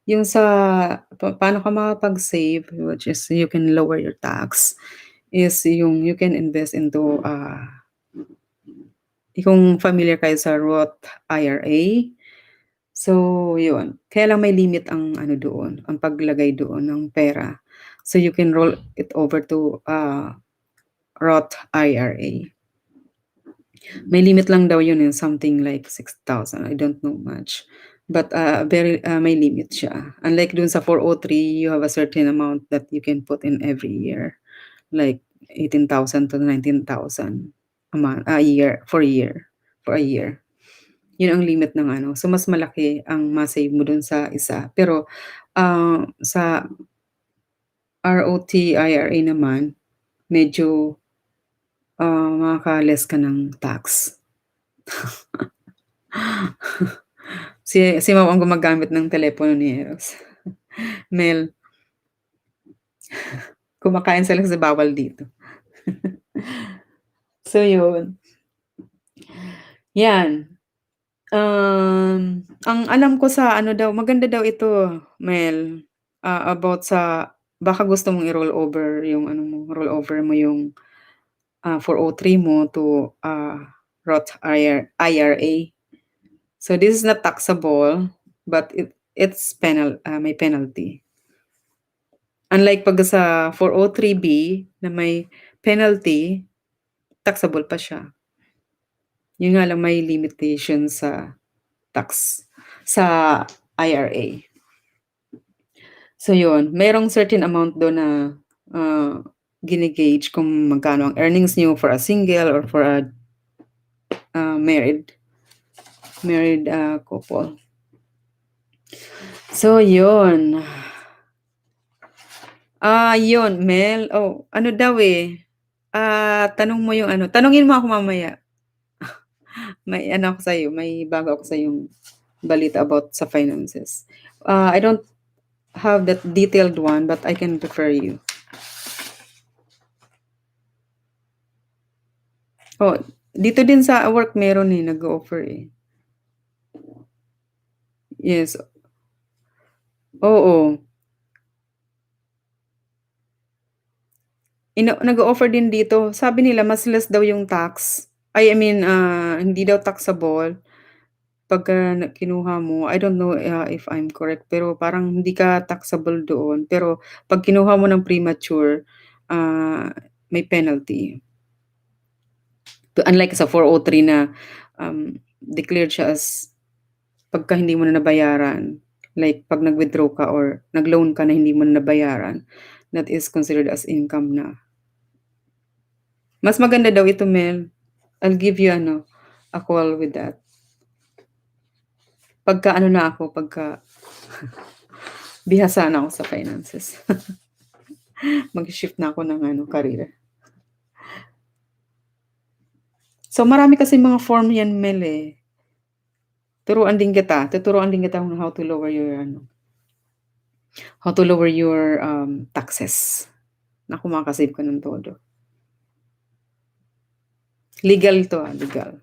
Yung sa paano ka makapag-save, which is you can lower your tax, is yung you can invest into, kung familiar kayo sa Roth IRA. So, yun. Kaya lang may limit ang ano doon, ang paglagay doon ng pera. So, you can roll it over to Roth IRA. May limit lang daw yun, something like 6,000. I don't know much. But may limit siya. Unlike dun sa 403, you have a certain amount that you can put in every year. Like 18,000 to 19,000 a year, for a year. For a year. Yun ang limit ng ano. So, mas malaki ang ma-save mo dun sa isa. Pero sa ROT IRA naman, medyo makaka-less ka ng tax. Si Mau ang gumagamit ng telepono ni Eros. Mel, kumakain sila sa bawal dito. So, yun. Yan. Ang alam ko sa ano daw, maganda daw ito, Mel, about sa baka gusto mong i-roll over yung ano mo, roll over mo yung 403 mo to Roth IRA. So this is not taxable, but it's may penalty. Unlike pag sa 403B na may penalty, taxable pa siya. Yun nga lang may limitation sa tax sa IRA. So yun, merong certain amount doon na gine-gauge kung magkano ang earnings niyo for a single or for a married couple. So yun. Yun, Mel. Oh, ano daw eh. Tanong mo yung ano. Tanungin mo ako mamaya. May ano ako sa'yo. May bago ako sa'yong balita about sa finances. I don't have that detailed one, but I can refer you. Oh, dito din sa work meron eh, nag-offer eh. Yes. Oo. Nag-o-offer din dito. Sabi nila mas less daw yung tax. I mean, hindi daw taxable pagka kinuha mo. I don't know if I'm correct, pero parang hindi ka taxable doon. Pero pag kinuha mo ng premature, may penalty. Unlike sa 403 na declared siya as pagka hindi mo na nabayaran, like pag nag-withdraw ka or nag-loan ka na hindi mo na nabayaran, that is considered as income na. Mas maganda daw ito, Mel. I'll give you a call with that. Pagka pagka bihasa na ako sa finances. Mag-shift na ako ng career. So marami kasi mga form yan, Mel eh. Tuturuan din kita kung how to lower your taxes. Naku, makakasave ka ng todo. Legal to, legal.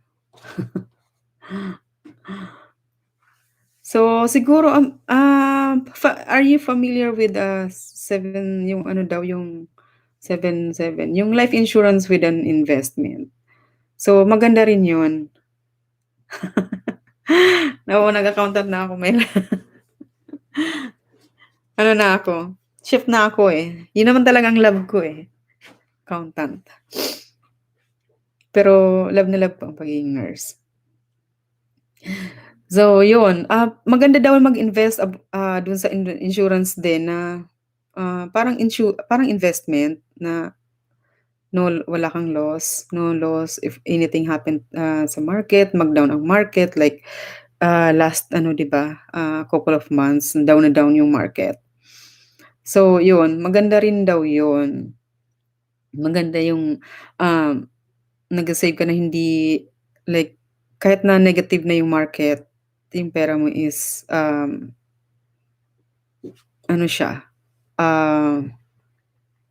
So siguro are you familiar with yung 7-7, yung life insurance with an investment? So maganda rin 'yun. Nag-accountant na ako, Mel. Ano na ako? Shift na ako eh. Yun naman talagang love ko eh. Accountant. Pero love na love ko ang pagiging nurse. So, yun. Maganda daw mag-invest dun sa insurance din na parang investment na wala kang loss. No loss if anything happened sa market, mag-down ang market. Like last, di ba, couple of months, down na down yung market. So, yun. Maganda rin daw yun. Maganda yung nag-save ka na hindi, like, kahit na negative na yung market, yung pera mo is, siya,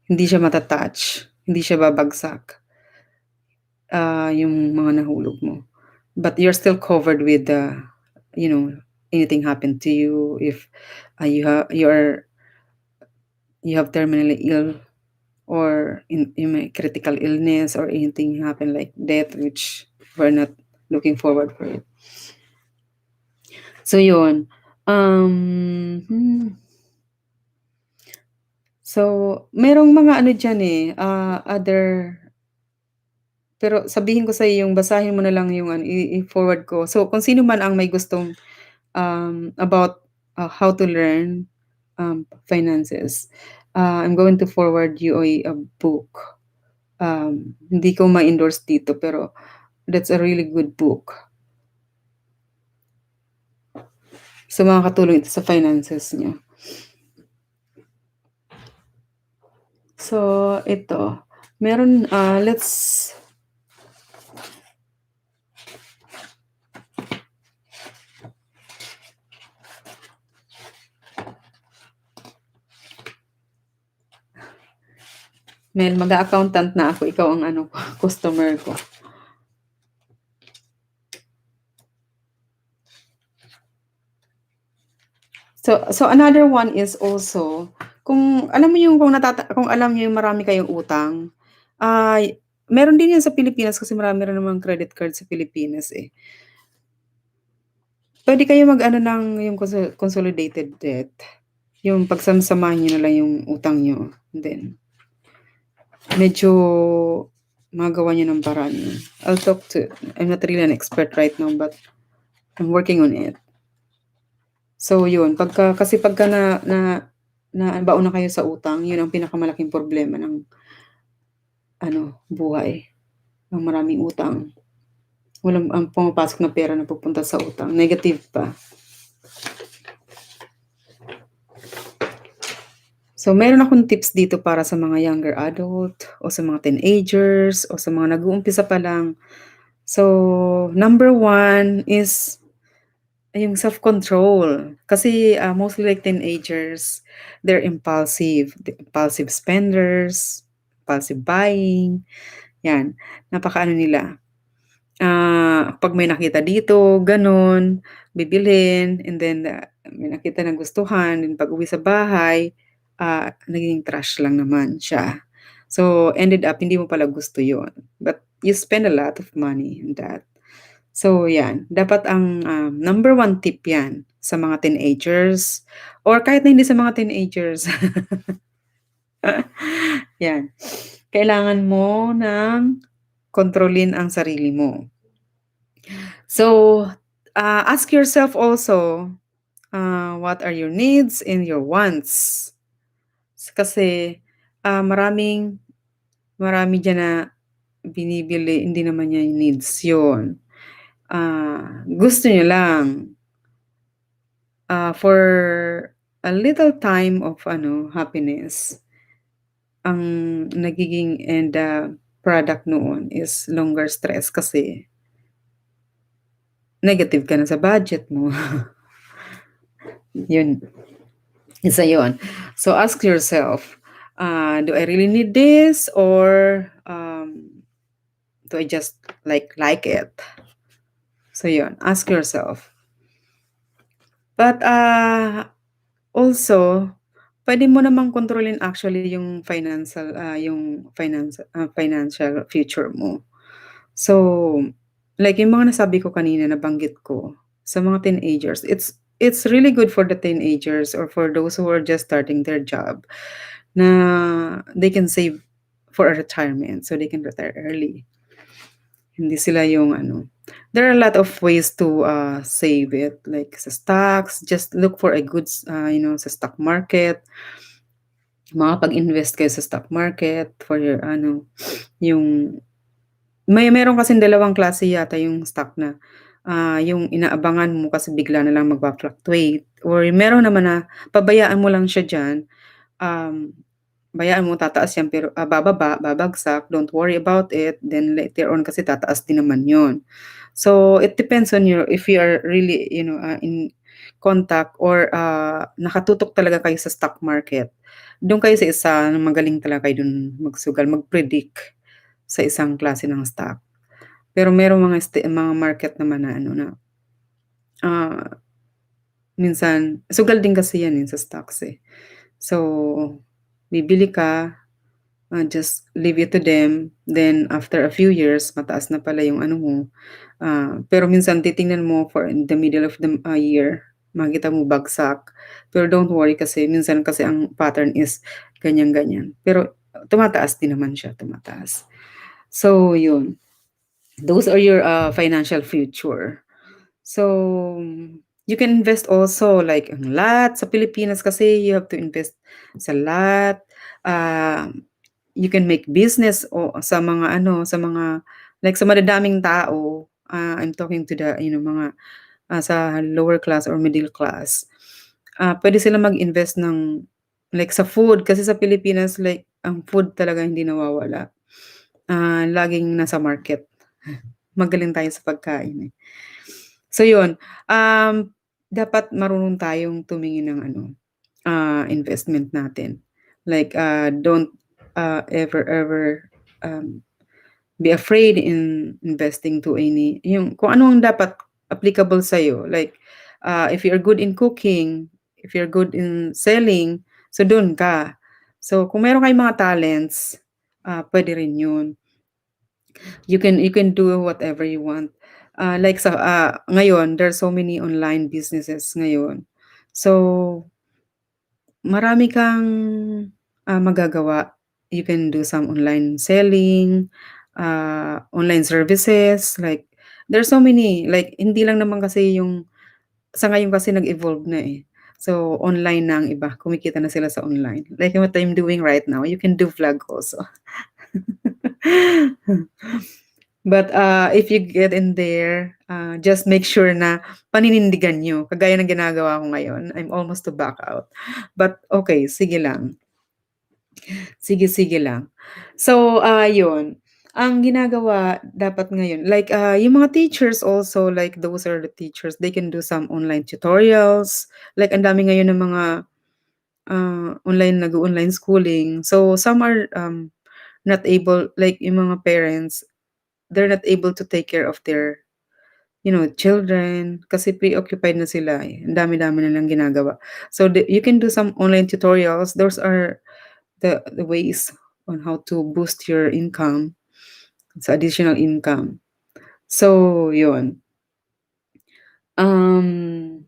hindi siya matatouch, hindi siya babagsak, yung mga nahulog mo. But you're still covered with, anything happened to you, if you have terminally ill, or in may critical illness, or anything happen like death, which we're not looking forward for it. So yun. So merong mga dyan eh, pero sabihin ko sa yung basahin mo na lang yung i-forward ko. So kung sino man ang may gustong about how to learn finances, I'm going to forward you a book. Hindi ko ma-endorse dito, pero that's a really good book. So makakatulong ito sa finances niyo. So ito, meron let's Mel, mag-accountant na ako. Ikaw ang customer ko. So another one is also, kung alam mo yung kung alam niyo yung marami kayong utang, meron din yan sa Pilipinas kasi marami rin namang credit card sa Pilipinas eh. Pwede kayo ng yung consolidated debt. Yung pagsamsamahin niyo na lang yung utang niyo. And then, medyo magawa niyo ng paraan yun. I'm not really an expert right now, but I'm working on it. So yun, kasi pagka baon na kayo sa utang, yun ang pinakamalaking problema ng buhay. Ang maraming utang. Walang ang pumapasok na pera na pupunta sa utang. Negative pa. So meron akong tips dito para sa mga younger adult o sa mga teenagers o sa mga nag-uumpisa pa lang. So number 1 is yung self-control. Kasi mostly like teenagers, they're impulsive spenders, impulsive buying. Yan, napakaano nila. Pag may nakita dito, ganun, bibilhin, and then may nakita na gustuhan, and pag uwi sa bahay, naging trash lang naman siya. So ended up hindi mo pala gusto yon, but you spend a lot of money on that. So yan, dapat ang number 1 tip yan sa mga teenagers or kahit na hindi sa mga teenagers. Yan. Kailangan mo ng kontrolin ang sarili mo. So, ask yourself also, what are your needs and your wants? Kasi, marami diyan na binibili, hindi naman niya yung needs yun. Gusto niya lang, for a little time of happiness. Ang nagiging product noon is longer stress kasi negative ka na sa budget mo. Yun, isa yun. So ask yourself, do I really need this or do I just like it? So yun, ask yourself. But also, pwede mo namang kontrolin actually yung financial future mo. So, like yung mga nasabi ko kanina, nabanggit ko, sa mga teenagers, it's really good for the teenagers or for those who are just starting their job na they can save for a retirement so they can retire early. Hindi sila yung there are a lot of ways to save it, like sa stocks, just look for a good, sa stock market, makapag-invest kayo sa stock market for your yung meron kasing dalawang klase yata yung stock na, yung inaabangan mo kasi bigla na lang magfa-fluctuate or meron naman na pabayaan mo lang siya diyan, um, bayaan mo tataas yan pero, bababa, babagsak, don't worry about it, then later on kasi tataas din naman yun. So, it depends on you if you are really, in contact or, nakatutok talaga kayo sa stock market. Dun kayo sa isa na magaling talaga kayo dun magsugal, mag-predict sa isang klase ng stock. Pero merong mga market naman na ah, minsan sugal din kasi yan, sa stocks, eh. So, bibili ka, just leave it to them, then after a few years mataas na pala yung mo, pero minsan titingnan mo for in the middle of the, year, makikita mo bagsak. Pero don't worry kasi minsan kasi ang pattern is ganyan-ganyan. Pero tumataas din naman siya, tumataas. So, yun. Those are your financial future. So, you can invest also like ang lot sa Pilipinas kasi you have to invest sa lot. You can make business o sa mga like sa madadaming tao. I'm talking to the mga sa lower class or middle class. Pwede sila mag-invest ng like sa food kasi sa Pilipinas like ang food talaga hindi nawawala. Laging nasa market. Magaling tayo sa pagkain, eh. So yun, dapat marunong tayong tumingin ng investment natin. Like, don't ever be afraid in investing to yung kung ano ang dapat applicable sa'yo. Like, if you're good in cooking, if you're good in selling, so dun ka. So kung meron kayong mga talents, pwede rin yun. You can do whatever you want. Like sa ngayon, there are so many online businesses ngayon. So, marami kang magagawa. You can do some online selling, online services, like there are so many, like hindi lang naman kasi yung sa ngayon kasi nag-evolve na, eh. So, online na ang iba, kumikita na sila sa online. Like what I'm doing right now, you can do vlog also. But, if you get in there, just make sure na paninindigan niyo, kagaya ng ginagawa ko ngayon. I'm almost to back out. But okay, sige lang. Sige lang. So, yun. Ang ginagawa dapat ngayon, like, yung mga teachers also, like those are the teachers, they can do some online tutorials. Like, ang dami ngayon ng mga nag-o-online schooling. So, some are not able, like yung mga parents, they're not able to take care of their children kasi preoccupied na sila, eh. Ang dami-dami na lang ginagawa. So, you can do some online tutorials. Those are the ways on how to boost your income, sa additional income. So, yun. Um,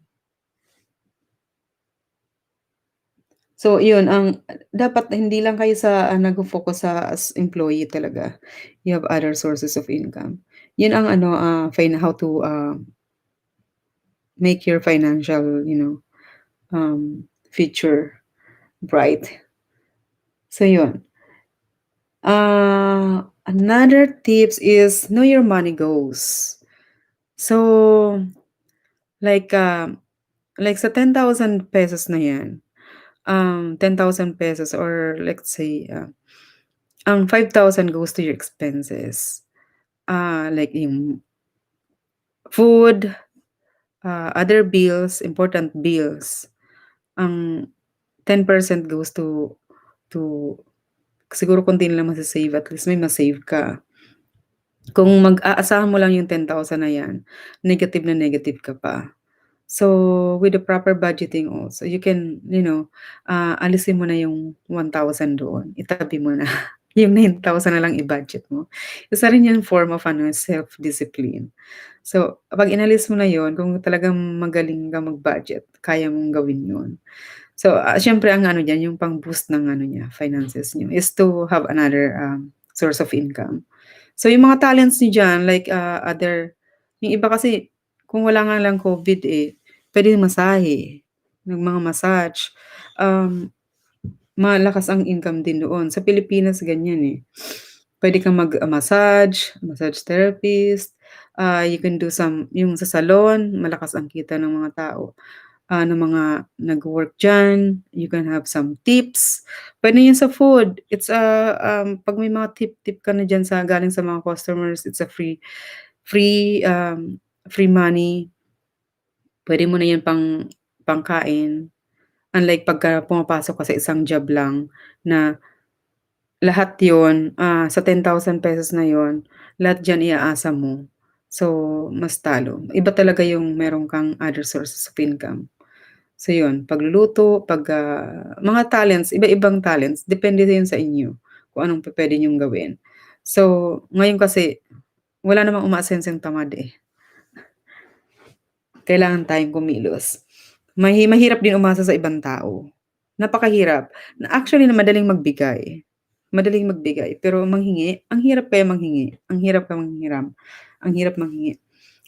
So yun ang dapat hindi lang kayo sa, nagfo-focus sa as employee talaga. You have other sources of income. Yun ang ano, how to, make your financial, future bright. So yun. Another tips is know your money goes. So, like, like sa 10,000 pesos na yan, 10,000 pesos or let's say, ang 5,000 goes to your expenses. Like yung food, other bills, important bills. Ang 10% goes to siguro konti na lang masa-save, at least may ma-save ka. Kung mag-aasahan mo lang yung 10,000 na yan, negative na negative ka pa. So, with the proper budgeting also, you can, alisin mo na yung 1,000 doon, itabi mo na. Yung 9,000 na lang i-budget mo. Isa rin yung form of self-discipline. So, 'pag inalis mo na yon, kung talagang magaling ka mag-budget, kaya mong gawin yun. So, siyempre ang ano diyan, yung pang-boost ng ano niya, finances niyo is to have another, source of income. So, yung mga talents niyo diyan like, yung iba kasi kung wala nga lang COVID, puwedeng masahe, yung mga massage, um, malakas ang income din doon. Sa Pilipinas ganyan, puwede kang massage, massage therapist, you can do yung sa salon, malakas ang kita ng mga tao, ng mga nagwo-work diyan. You can have some tips. Puwede yun sa food. 'Pag may mga tip-tip ka na diyan galing sa mga customers, it's a free, free money. Puwede mo na yun pangkain. Unlike pagka pumapasok ka sa isang job lang na lahat yun, sa 10,000 pesos na yun, lahat diyan iaasa mo. So, mas talo. Iba talaga yung meron kang other sources of income. So yun, pagluluto, mga talents, iba-ibang talents, depende din sa inyo kung anong pupuwede niyong gawin. So, ngayon kasi wala namang umaasenseng tamad, kailangan tayong kumilos. Mahirap din umasa sa ibang tao, napakahirap. Actually na madaling magbigay, pero manghingi, ang hirap kaya manghingi, ang hirap kaya manghiram, ang hirap manghingi.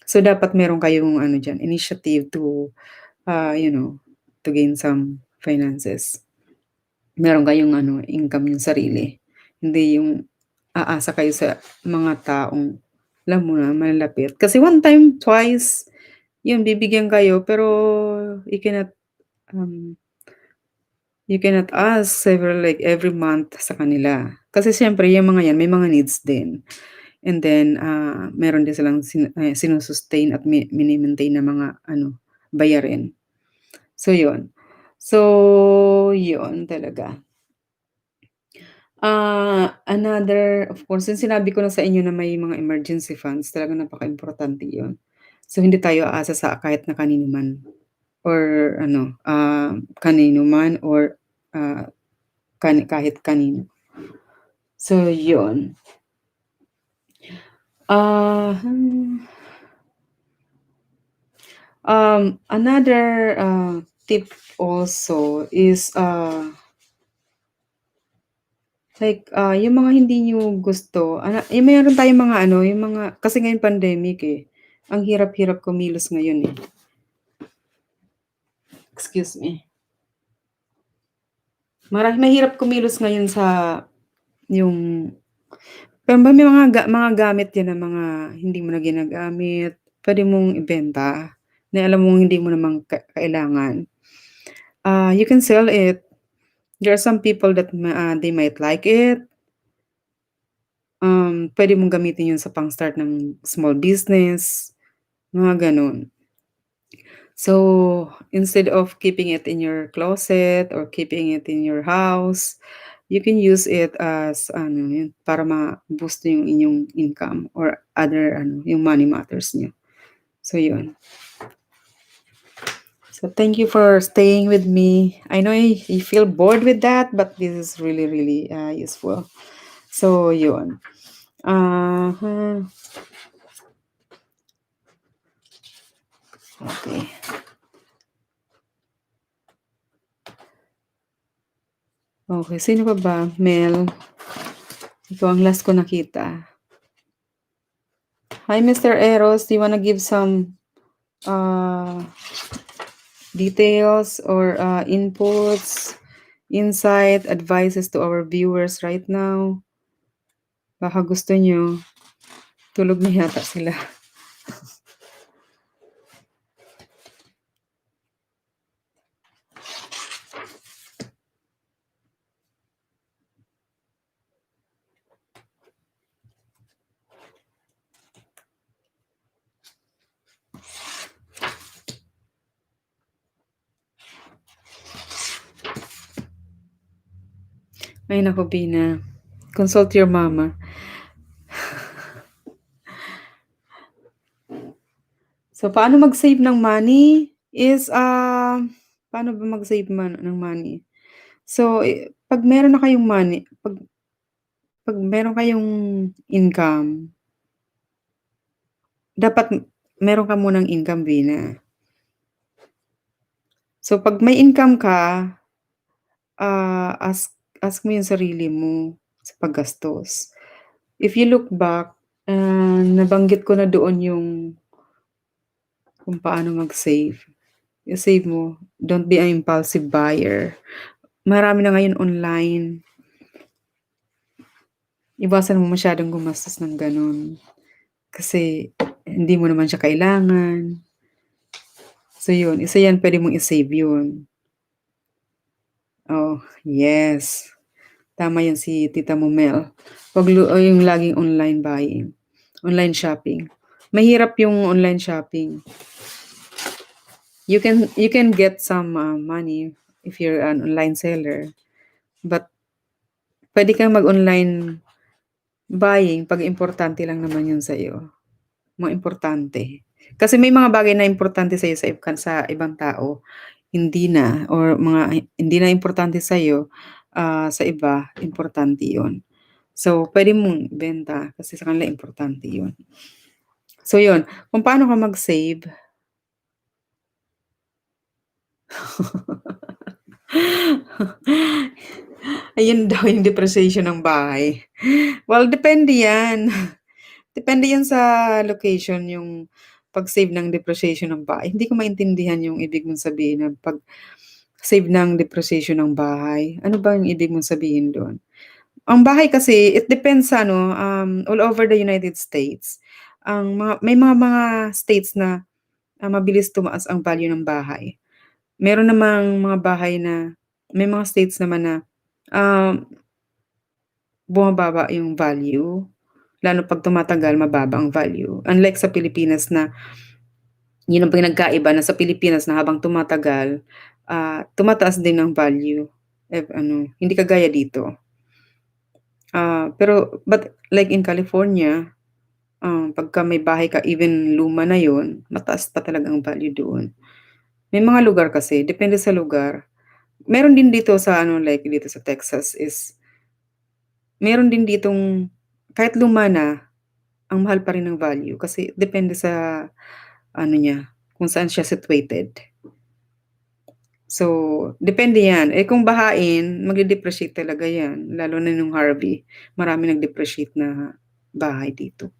So, dapat meron kayong ano diyan, initiative to, to gain some finances. Meron kayong ano, income yung sarili. Hindi yung aasa kayo sa mga taong alam mo na, malalapit. Kasi one time, twice, yun bibigyan kayo pero you cannot, um, you cannot ask several like every month sa kanila. Kasi siyempre yung mga yan may mga needs din. And then, meron din silang sinu-sustain at mini-maintain na mga ano, bayarin. So yun. So, yun talaga. Another of course, yung sinabi ko na sa inyo na may mga emergency funds, talagang napakaimportante yun. So, hindi tayo aasa sa kahit na kanino man or ano, kanino man or, kahit kanino. So, yun. Another, tip also is, like, yung mga hindi niyo gusto, yung meron tayong mga ano, yung mga kasi ngayon pandemic, ang hirap-hirap kumilos ngayon, Excuse me. Mahirap kumilos ngayon sa yung pero may mga gamit yan na mga hindi mo na ginagamit, puwede mong ibenta na alam mong hindi mo naman kailangan. You can sell it. There are some people that they might like it. Puwede mong gamitin yun sa pang-start ng small business, mga gano'n. So, instead of keeping it in your closet or keeping it in your house, you can use it as ano, yun, para ma-boost yung inyong income or other ano, yung money matters niyo. So, yun. So, thank you for staying with me. I know you feel bored with that, but this is really, really useful. So, yun. Okay. Okay, sino pa ba? Mel, ikaw ang last ko nakita. Hi, Mr. Eros. Do you wanna give some details or inputs, insight, advices to our viewers right now? Baka gusto nyo. Tulog na yata sila. Ay, naku, Bina. Consult your mama. So, paano mag-save ng money is, paano ba mag-save ng money? So, pag meron na kayong money, pag meron kayong income, dapat meron ka munang income, Bina. So, pag may income ka, ask mo yung sarili mo sa paggastos. If you look back, nabanggit ko na doon yung kung paano mag-save. I-save mo. Don't be an impulsive buyer. Marami na ngayon online. Iwasan mo masyadong gumastos ng ganun. Kasi hindi mo naman siya kailangan. So yun, isa yan, pwede mong i-save yun. Oh, yes. Tama yan si Tita Momel. Wag yung laging online buying. Online shopping. Mahirap yung online shopping. You can get some money if you're an online seller. But pwede kang mag-online buying pag importante lang naman yun sa'yo. Mga importante. Kasi may mga bagay na importante sa'yo sa ibang tao, hindi na. Or mga hindi na importante sa'yo, sa iba, importante yun. So, pwede mong benta kasi sa kanila importante yun. So, yun. Kung paano ka mag-save, ayun daw yung depreciation ng bahay. Well, depende yan. Depende yan sa location, yung pag-save ng depreciation ng bahay. Hindi ko maintindihan yung ibig mong sabihin na pag-save ng depreciation ng bahay. Ano ba yung ibig mong sabihin doon? Ang bahay kasi, it depends sa ano, all over the United States. May mga states na mabilis tumaas ang value ng bahay. Meron namang mga bahay na, may mga states naman na um, bumababa yung value. Lalo 'pag tumatagal mababa ang value. Unlike sa Pilipinas na yun ang pinagkaiba na sa Pilipinas na habang tumatagal, tumataas din ang value. Ano, hindi kagaya dito. But like in California, pagka may bahay ka even luma na yun, mataas pa talaga ang value doon. May mga lugar kasi, depende sa lugar. Meron din dito sa ano, like dito sa Texas is meron din ditong kahit luma na, ang mahal pa rin ng value kasi depende sa ano niya, kung saan siya situated. So, depende yan. Kung bahain, magde-depreciate talaga yan. Lalo na nung Harvey. Marami nag-depreciate na bahay dito.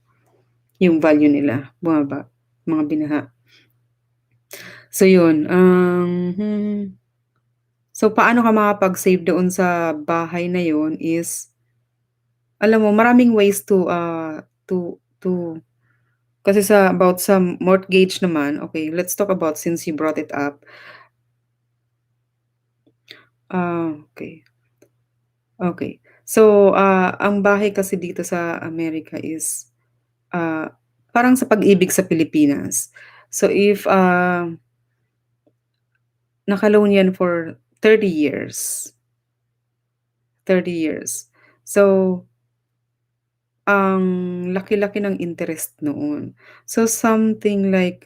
Yung value nila, bumaba. Mga binaha. So, yun. So, paano ka makapag-save doon sa bahay na yun is, alam mo, maraming ways to kasi about sa mortgage naman, okay, let's talk about since you brought it up. Okay. Okay. So, ang bahay kasi dito sa Amerika is, parang sa pag-ibig sa Pilipinas. So, if, naka-loan yan for 30 years. 30 years. So, ang laki-laki ng interest noon. So, something like,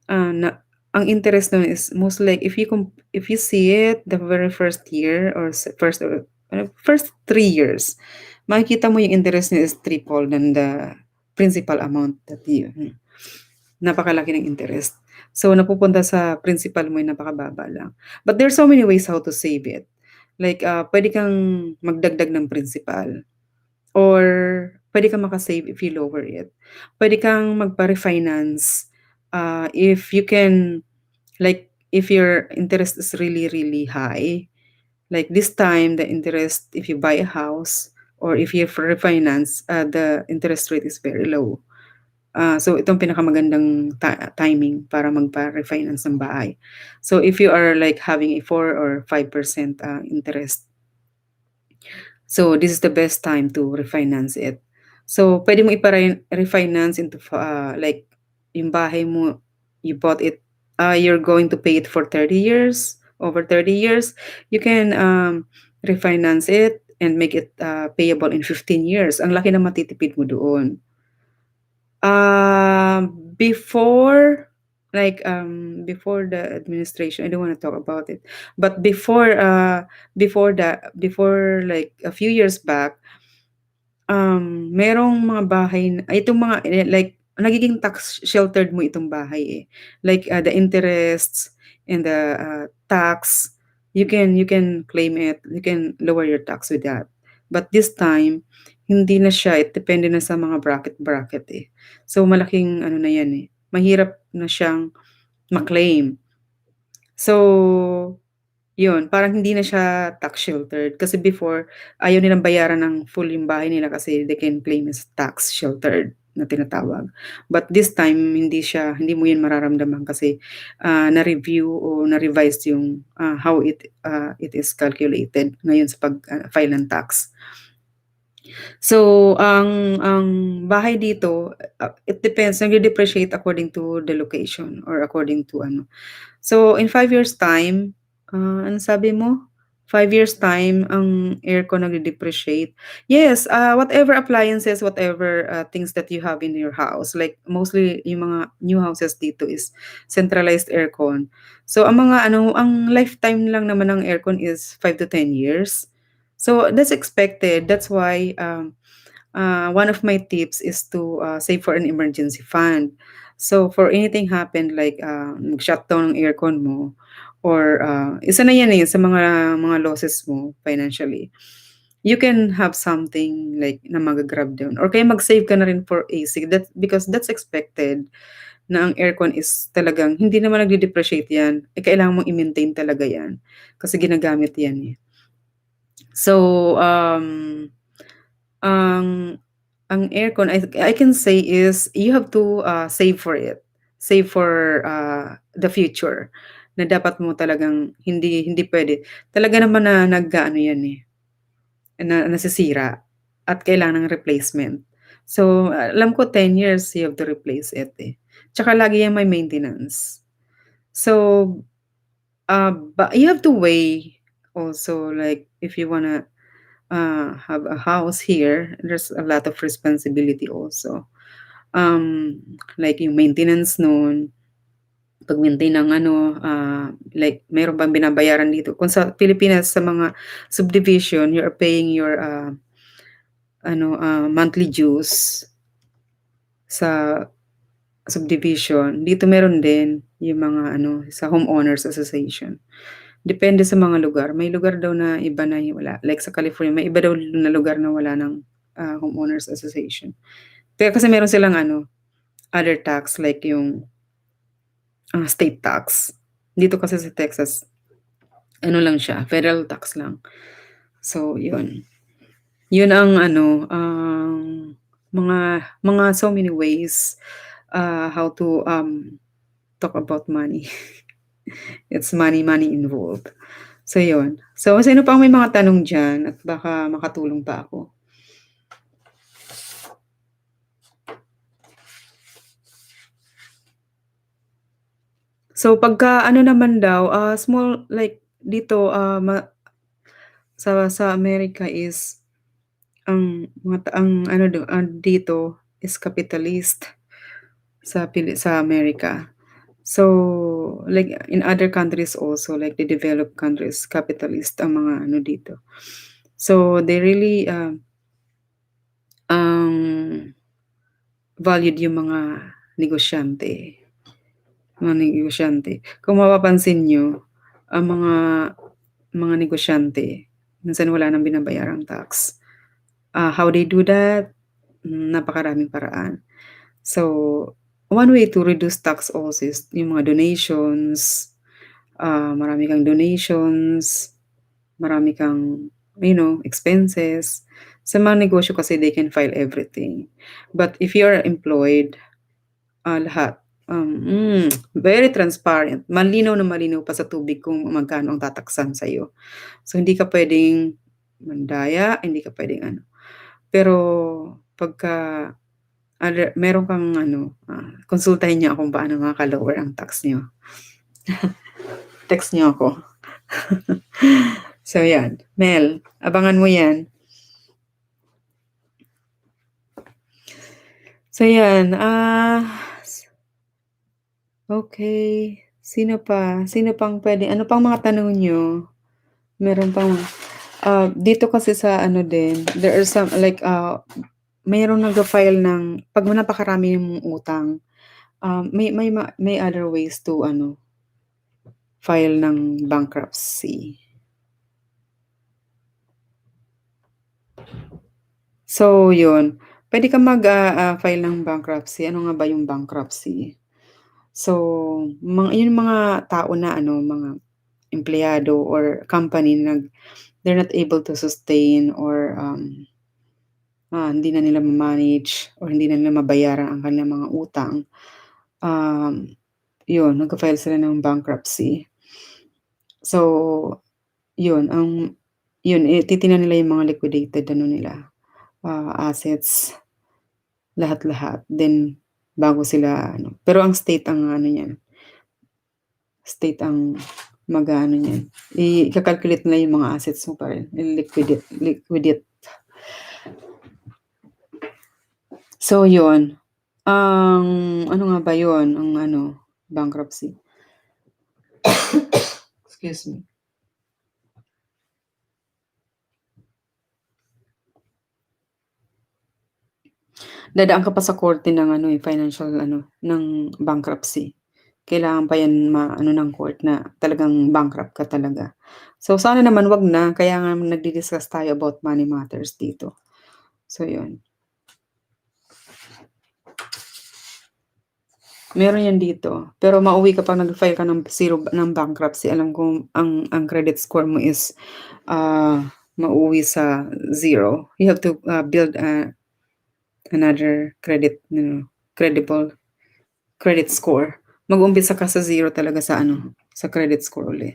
na ang interest nun is most like if you see it the very first year or first 3 years, makikita mo yung interest niya is triple than the principal amount that napakalaki ng interest. So, napupunta sa principal mo yung napakababa lang. But there's so many ways how to save it. Like, puwede kang magdagdag ng principal or puwede kang maka-save if you lower it. Puwede kang magpa-refinance, if you can like, if your interest is really, really high, like this time, the interest if you buy a house or if you refinance, the interest rate is very low. So itong pinakamagandang timing para magpa-refinance ng bahay. So if you are like having a 4 or 5% interest, so this is the best time to refinance it. So pwede mo refinance into like yung bahay mo, you bought it, you're going to pay it for 30 years, over 30 years, you can refinance it and make it payable in 15 years. Ang laki na matitipid mo doon. Before, like, before the administration, I don't want to talk about it. But before like a few years back, merong mga bahay na itong mga like nagiging tax sheltered mo itong bahay, eh. Like, the interests and the, tax, you can claim it, you can lower your tax with that. But this time, hindi na siya, it depende na sa mga bracket, eh. So malaking ano na 'yan, eh, mahirap na siyang ma-claim. So, 'yun, parang hindi na siya tax sheltered kasi before ayaw nilang bayaran ng full yung bahay nila kasi they can claim as tax sheltered na tinatawag. But this time hindi mo 'yun mararamdaman kasi, na-review o na-revise yung, how it is calculated ngayon sa file ng tax. So, ang bahay dito, it depends, nagde-depreciate according to the location or according to ano. So, in 5 years' time, ano sabi mo? 5 years' time, ang aircon nagde-depreciate. Yes, whatever appliances, whatever, things that you have in your house, like mostly yung mga new houses dito is centralized aircon. So, ang lifetime lang naman ng aircon is 5 to 10 years. So, that's expected. That's why, one of my tips is to, save for an emergency fund. So, for anything happened like, nag-shutdown ng aircon mo or, isa na 'yan, eh, sa mga losses mo financially. You can have something like na magagrab grab do'n or kaya mag-save ka na rin for AC, because that's expected na ang aircon is talagang hindi naman nagde-depreciate 'yan, eh, kailangan mong i-maintain talaga 'yan kasi ginagamit 'yan, eh. So, ang aircon, I can say is you have to, save for it. Save for, the future na dapat mo talagang hindi hindi puwede. Talaga naman na nag-aano 'yan, eh, na nasisira at kailangan ng replacement. So, alam ko 10 years you have to replace it, eh. Tsaka lagi 'yang may maintenance. So, but you have to weigh also, like if you wanna, have a house here, there's a lot of responsibility also. Like yung maintenance nun, pag-maintain ng ano, like meron bang binabayaran dito. Kung sa Pilipinas sa mga subdivision, you are paying your, monthly dues sa subdivision. Dito meron din yung mga sa homeowners association. Depende sa mga lugar. May lugar daw na iba na wala. Like sa California, may iba daw na lugar na wala ng, homeowners association. Pero kasi meron silang other tax like yung, state tax. Dito kasi sa Texas, ano lang siya, federal tax lang. So, yun. Yun ang mga so many ways, how to, talk about money. It's money involved. So, yun. So, sino pang may mga tanong diyan at baka makatulong pa ako? So, pagka ano naman daw, small like dito, sa America is ang dito is capitalist sa America. So, like in other countries also, like the developed countries, capitalist ang mga dito. So, they really, valued yung mga negosyante. Kung mapapansin niyo, ang mga negosyante Minsan wala ng binabayarang tax. How they do that? Napakaraming paraan. So, one way to reduce tax also is yung mga donations, marami kang donations, marami kang, expenses. Sa mga negosyo kasi they can file everything. But if you're employed, lahat, very transparent. Malinaw na malinaw pa sa tubig kung magkano ang tataksan sa'yo. So, hindi ka puwedeng mandaya, hindi ka puwedeng ano. Pero pagka meron kang ano, konsultahin niyo ako kung paano makaka-lower ang tax niyo. Text niyo ako. So, 'yan. Mel, abangan mo 'yan. So, 'yan, okey. Sino pa? Sino pang puwede ano pang mga tanong niyo? Meron pang dito kasi sa ano din, there are some like, mayroong nagfa-file ng 'pag napakarami mong utang, may other ways to ano, file ng bankruptcy. So, 'yun. Puwede kang file ng bankruptcy. Ano nga ba yung bankruptcy? So, yun mga tao na ano, mga empleyado or company na they're not able to sustain or, hindi na nila ma-manage or hindi na nila mabayaran ang kanilang mga utang. Um, 'Yun, nagfa-file sila ng bankruptcy. So, 'yun titingnan nila yung mga liquidated ano nila, assets, lahat-lahat. Then bago sila ano pero ang state ang ano niyan, state ang mag-aano niyan, ika-calculate nila yung mga assets mo pa rin, liquidate. So yun, ang ano nga ba yun, ang ano, bankruptcy. Excuse me. Dadaan ka pa sa korte ng ano, financial ano, ng bankruptcy. Kailangan pa yan ma-ano ng court na talagang bankrupt ka talaga. So sana naman 'wag na, kaya nga nagdi-discuss tayo about money matters dito. So yun. Meron yan dito, pero mauwi ka 'pag nag-file ka ng ng bankruptcy. Alam ko ang credit score mo is, mauuwi sa zero. You have to, build, another credible credit score. Mag-umpisa ka sa zero talaga sa ano, sa credit score uli.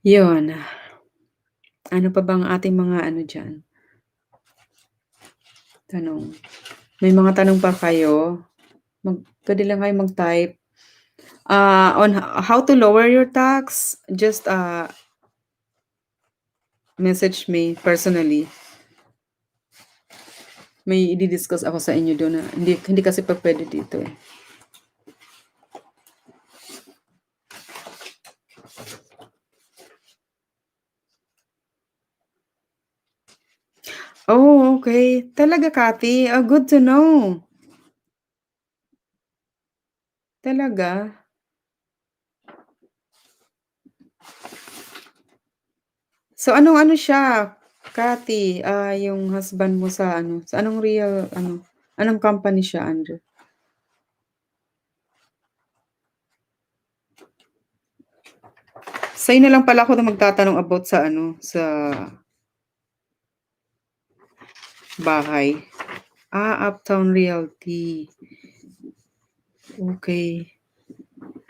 Yun. Ano pa bang ating mga ano diyan, tanong? May mga tanong pa kayo? Puwede lang kayong mag-type. On how to lower your tax, just, message me personally. May i-di-discuss ako sa inyo do'n na hindi kasi pupuwede dito, eh. Oh, okay. Talaga, Kathy? Good to know. Talaga? So, anong ano siya, Kathy, yung husband mo sa ano, sa anong real ano, anong company siya under? Sa'yo na lang pala ako na magtatanong about sa ano, sa bahay. Uptown Realty. Okay.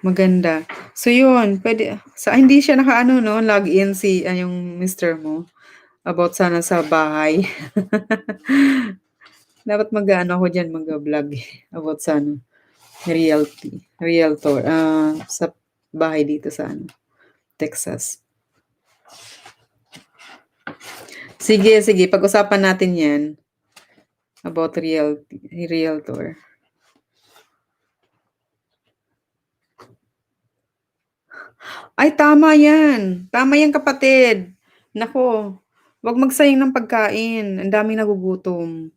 Maganda. So yun, hindi siya nakaano 'no, log-in yung mister mo, about sana sa bahay. Dapat mag-aano ako diyan, mag-vlog about sa ano, realtor, sa bahay dito sa ano, Texas. Sige, sige, pag-usapan natin 'yan, about realtor. Ay, tama 'yan. Tama 'yan, kapatid. Naku, 'wag magsayang ng pagkain, ang daming nagugutom.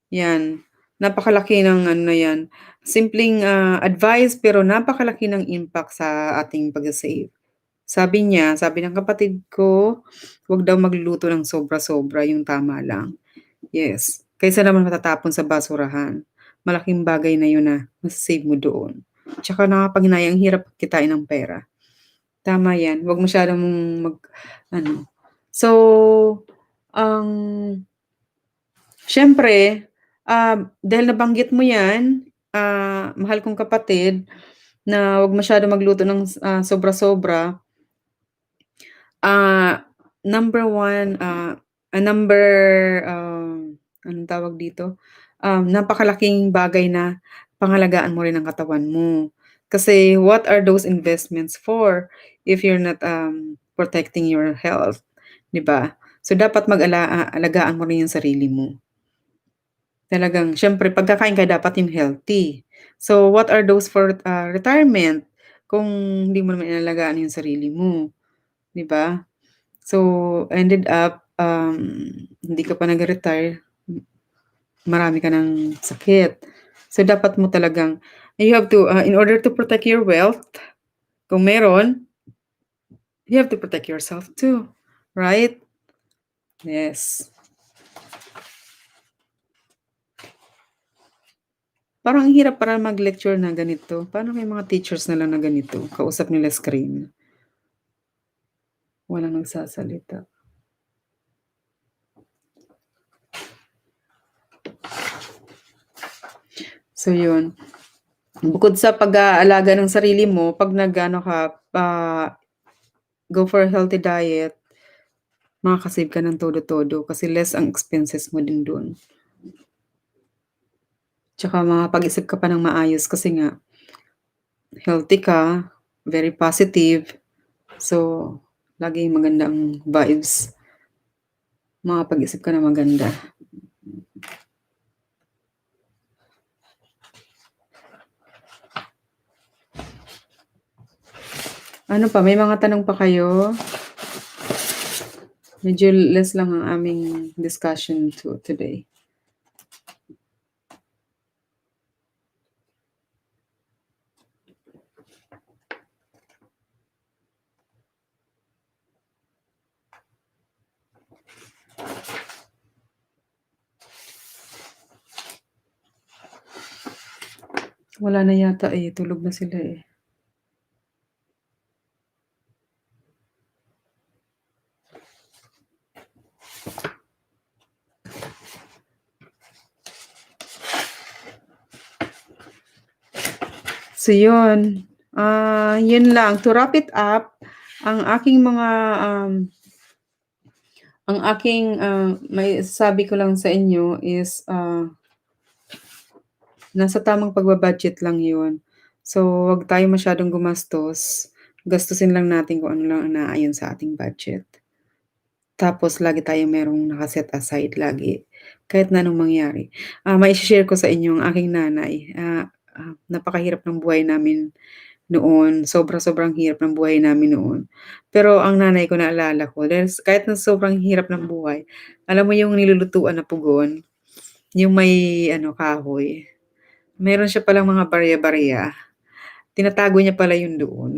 'Yan, napakalaki ng ano na 'yan, simpleng, advice pero napakalaki ng impact sa ating pagse-save. Sabi ng kapatid ko, "Wag daw magluluto ng sobra-sobra, yung tama lang." Yes, kaysa naman matatapon sa basurahan. Malaking bagay na yun na masa-save mo doon. Tsaka nakakapanghinayang, ang hirap kitain ng pera. Tama 'yan, 'wag masyadong mag-ano. So, ang siyempre, dahil nabanggit mo 'yan, mahal kong kapatid, na 'wag masyadong magluto ng sobra-sobra. Number one, number, anong tawag dito? Napakalaking bagay na pangalagaan mo rin ang katawan mo. Kasi what are those investments for if you're not, protecting your health, 'di ba? So, dapat alagaan mo rin yung sarili mo. Talagang siyempre pagkakain ka dapat yung healthy. So, what are those for, retirement kung hindi mo naman inalagaan yung sarili mo, 'di ba? So, ended up, hindi ka pa nag-retire, marami ka ng sakit. So, dapat mo talagang you have to, in order to protect your wealth, kung meron, you have to protect yourself too, right? Yes. Parang ang hirap para mag-lecture na ganito. Paano may mga teachers na lang na ganito, kausap nila screen, walang nagsasalita. So, yun. Bukod sa pag-aalaga ng sarili mo, 'pag nag-ano ka, go for a healthy diet, makaka-save ka ng todo-todo kasi less ang expenses mo din dun. Tsaka makapag-isip ka pa ng maayos kasi nga healthy ka, very positive, so laging maganda ang vibes. Makapag-isip ka ng maganda. Ano pa, may mga tanong pa kayo? Medyo less lang ang aming discussion today. Wala na yata eh, tulog na sila eh. So yun, yun lang. To wrap it up, ang aking mga, ang aking, maisasabi ko lang sa inyo is, nasa tamang pagba-budget lang yun. So, wag tayo masyadong gumastos. Gastusin lang natin kung ano lang ang naayon sa ating budget. Tapos lagi tayong merong naka-set aside lagi, kahit na anong mangyari. Mai-she-share ko sa inyo ang aking nanay, napakahirap ng buhay namin noon, sobrang hirap ng buhay namin noon. Pero ang nanay ko naalala ko dahil kahit na sobrang hirap ng buhay, alam mo yung nilulutuan na pugon, yung may ano, kahoy, meron siya palang mga barya-barya, tinatago niya pala yun doon.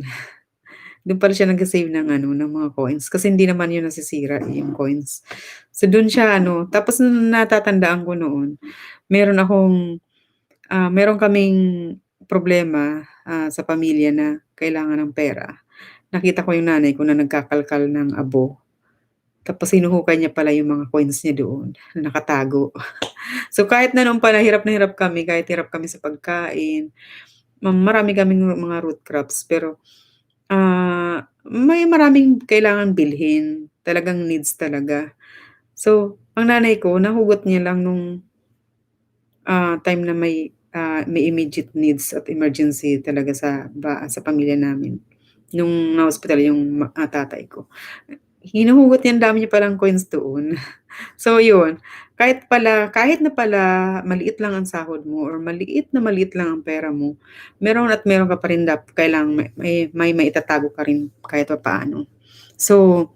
Do'n pala siya nagse-save ng ano, ng mga coins kasi hindi naman yun nasisira, eh, yung coins. So dun siya ano, tapos natatandaan ko noon, meron akong, meron kaming problema, sa pamilya na kailangan ng pera. Nakita ko yung nanay ko na nagkakalkal ng abo, tapos hinuhukay niya pala yung mga coins niya doon, nakatago. So kahit na noon pa na hirap kami, kahit hirap kami sa pagkain, marami kaming mga root crops pero may maraming kailangang bilhin, talagang needs talaga. So, ang nanay ko nahugot niya lang nung, time na may immediate needs at emergency talaga sa pamilya namin, nung na-hospital yung tatay ko. Hinuhugot niya, ang dami niya palang coins doon. So yun, kahit na pala maliit lang ang sahod mo or maliit lang ang pera mo, meron ka pa rin kailangang may maitatago ka rin kahit papaano. So,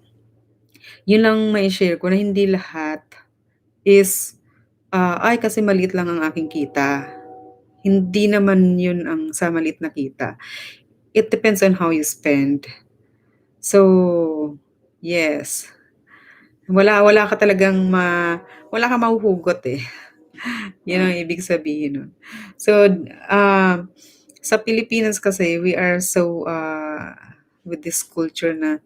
yun lang mai-share ko na hindi lahat is, "Ay kasi maliit lang ang aking kita." Hindi naman yun ang sa maliit na kita. It depends on how you spend. So, yes. Wala ka talagang wala kang mahuhugot, eh. 'Yun ang ibig sabihin nun. So, sa Pilipinas kasi we are so, with this culture na,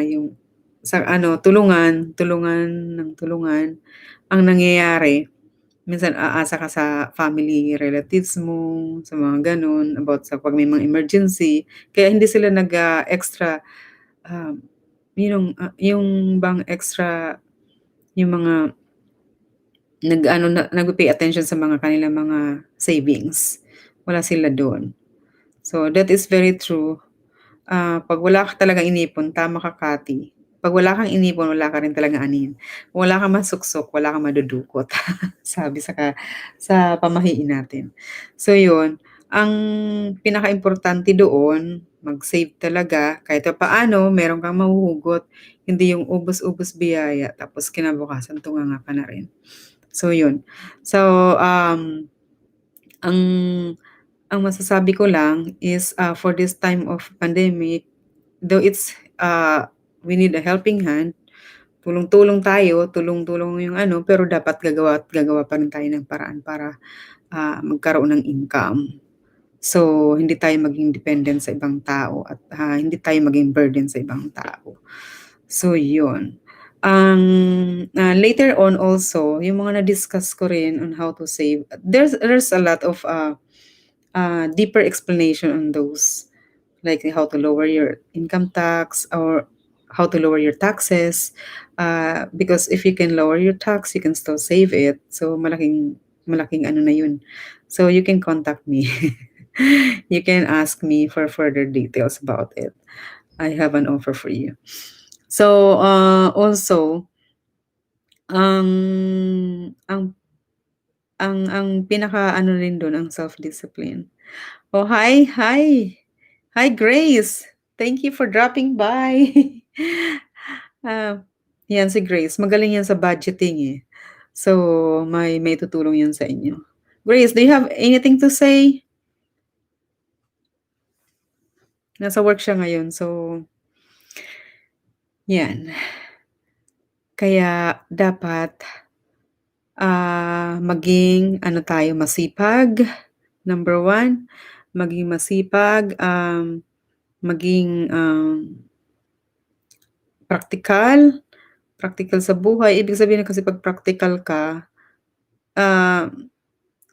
yung sa ano, tulungan, tulungan ng tulungan. Ang nangyayari, minsan aasa ka sa family relatives mo, sa mga gano'n, about sa 'pag may mga emergency. Kaya hindi sila extra, um, yung bang extra yung mga nag-ano na nagpe-pay attention sa mga kanilang mga savings, wala sila do'n. So, that is very true. 'Pag wala ka talagang inipon, tama ka, Kati. 'Pag wala kang inipon, wala ka rin talagang anin. Wala kang masuksok, wala kang madudukot, sabi sa pamahiin natin. So yun, ang pinakaimportante doon, mag-save talaga kahit papaano meron kang mahuhugot, hindi yung ubos-ubos biyaya tapos kinabukasan tunganga ka na rin. So yun. So, ang ang masasabi ko lang is, for this time of pandemic, though it's, we need a helping hand, tulong-tulong tayo, tulong-tulong yung ano, pero dapat gagawa at gagawa pa rin tayo ng paraan para, magkaroon ng income. So, hindi tayo maging dependent sa ibang tao at, hindi tayo maging burden sa ibang tao. So, yun. Ang, later on also, yung mga na-discuss ko rin on how to save, there's a lot of, deeper explanation on those, like how to lower your income tax or how to lower your taxes. Because if you can lower your tax, you can still save it. So malaking ano na yun. So you can contact me. You can ask me for further details about it. I have an offer for you. So also ang ang pinaka-ano rin dun ang self-discipline. Oh, hi, hi. Hi, Grace. Thank you for dropping by. Ah, 'Yan si Grace, magaling 'yan sa budgeting, eh. So, may tutulong 'yan sa inyo. Grace, do you have anything to say? Nasa work siya ngayon, so 'yan. Kaya dapat, maging ano tayo, masipag, number one, maging masipag, maging, praktikal, praktikal sa buhay. Ibig sabihin kasi 'pag praktikal ka, ah,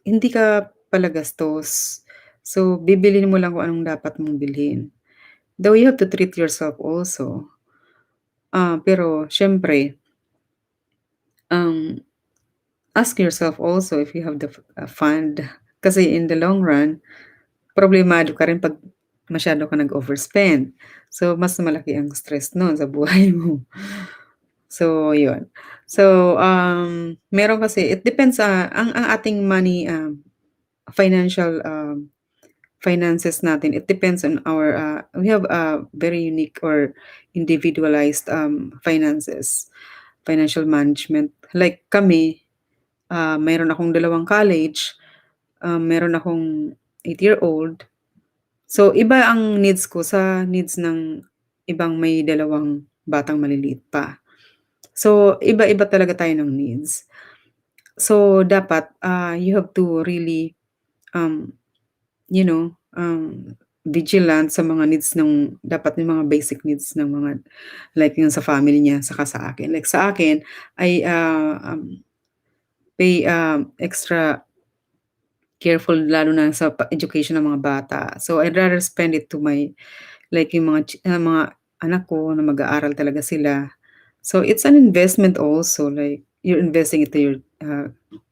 hindi ka palagastos. So, bibilhin mo lang kung anong dapat mong bilhin. Though you have to treat yourself also. Pero siyempre, um, ask yourself also if you have the fund. Kasi in the long run, problemado ka rin 'pag masyado ka nag-overspend. So, mas malaki ang stress nun sa buhay mo. So, yun. So, meron kasi it depends sa ang ating money, financial, finances natin, it depends on our, we have a very unique or individualized, finances, financial management. Like kami, meron akong dalawang college, meron akong 8-year-old. So, iba ang needs ko sa needs ng ibang may dalawang batang maliliit pa. So, iba-iba talaga tayo ng needs. So, dapat, you have to really, um, you know, vigilant sa mga needs ng dapat yung mga basic needs ng mga like yung sa family niya saka sa akin. Like sa akin, I, pay, extra careful lalo na sa education ng mga bata. So, I'd rather spend it to my like yung mga anak ko na mag-aaral talaga sila. So, it's an investment also, like you're investing it to your,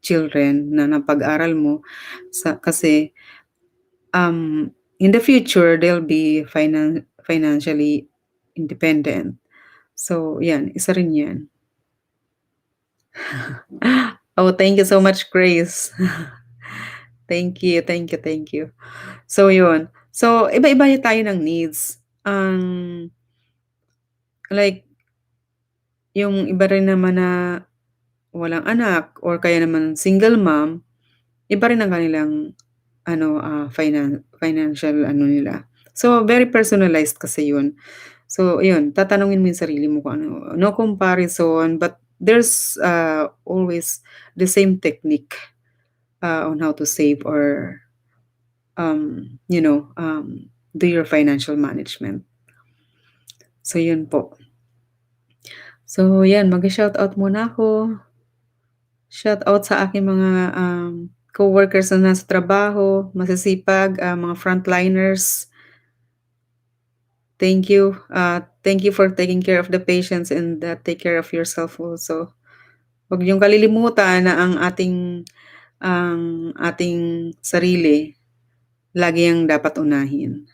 children na napag-aral mo kasi, in the future, they'll be financially independent. So, 'yan, isa rin 'yan. Oh, thank you so much, Grace. Thank you, thank you, thank you. So, 'yun. So, iba-iba tayo ng needs. Like yung iba rin naman na walang anak or kaya naman single mom, iba rin ang kanilang ano, financial ano nila. So, very personalized kasi 'yun. So, ayun, tatanungin mo yung sarili mo kung ano, no comparison, but there's always the same technique on how to save or, do your financial management. So, yun po. So, yan, mag-shoutout muna ako. Shoutout sa aking mga co-workers na nasa trabaho, masisipag, mga frontliners. Thank you. Thank you for taking care of the patients and take care of yourself also. Huwag niyong kalilimutan na ang ating sarili lagi ang dapat unahin.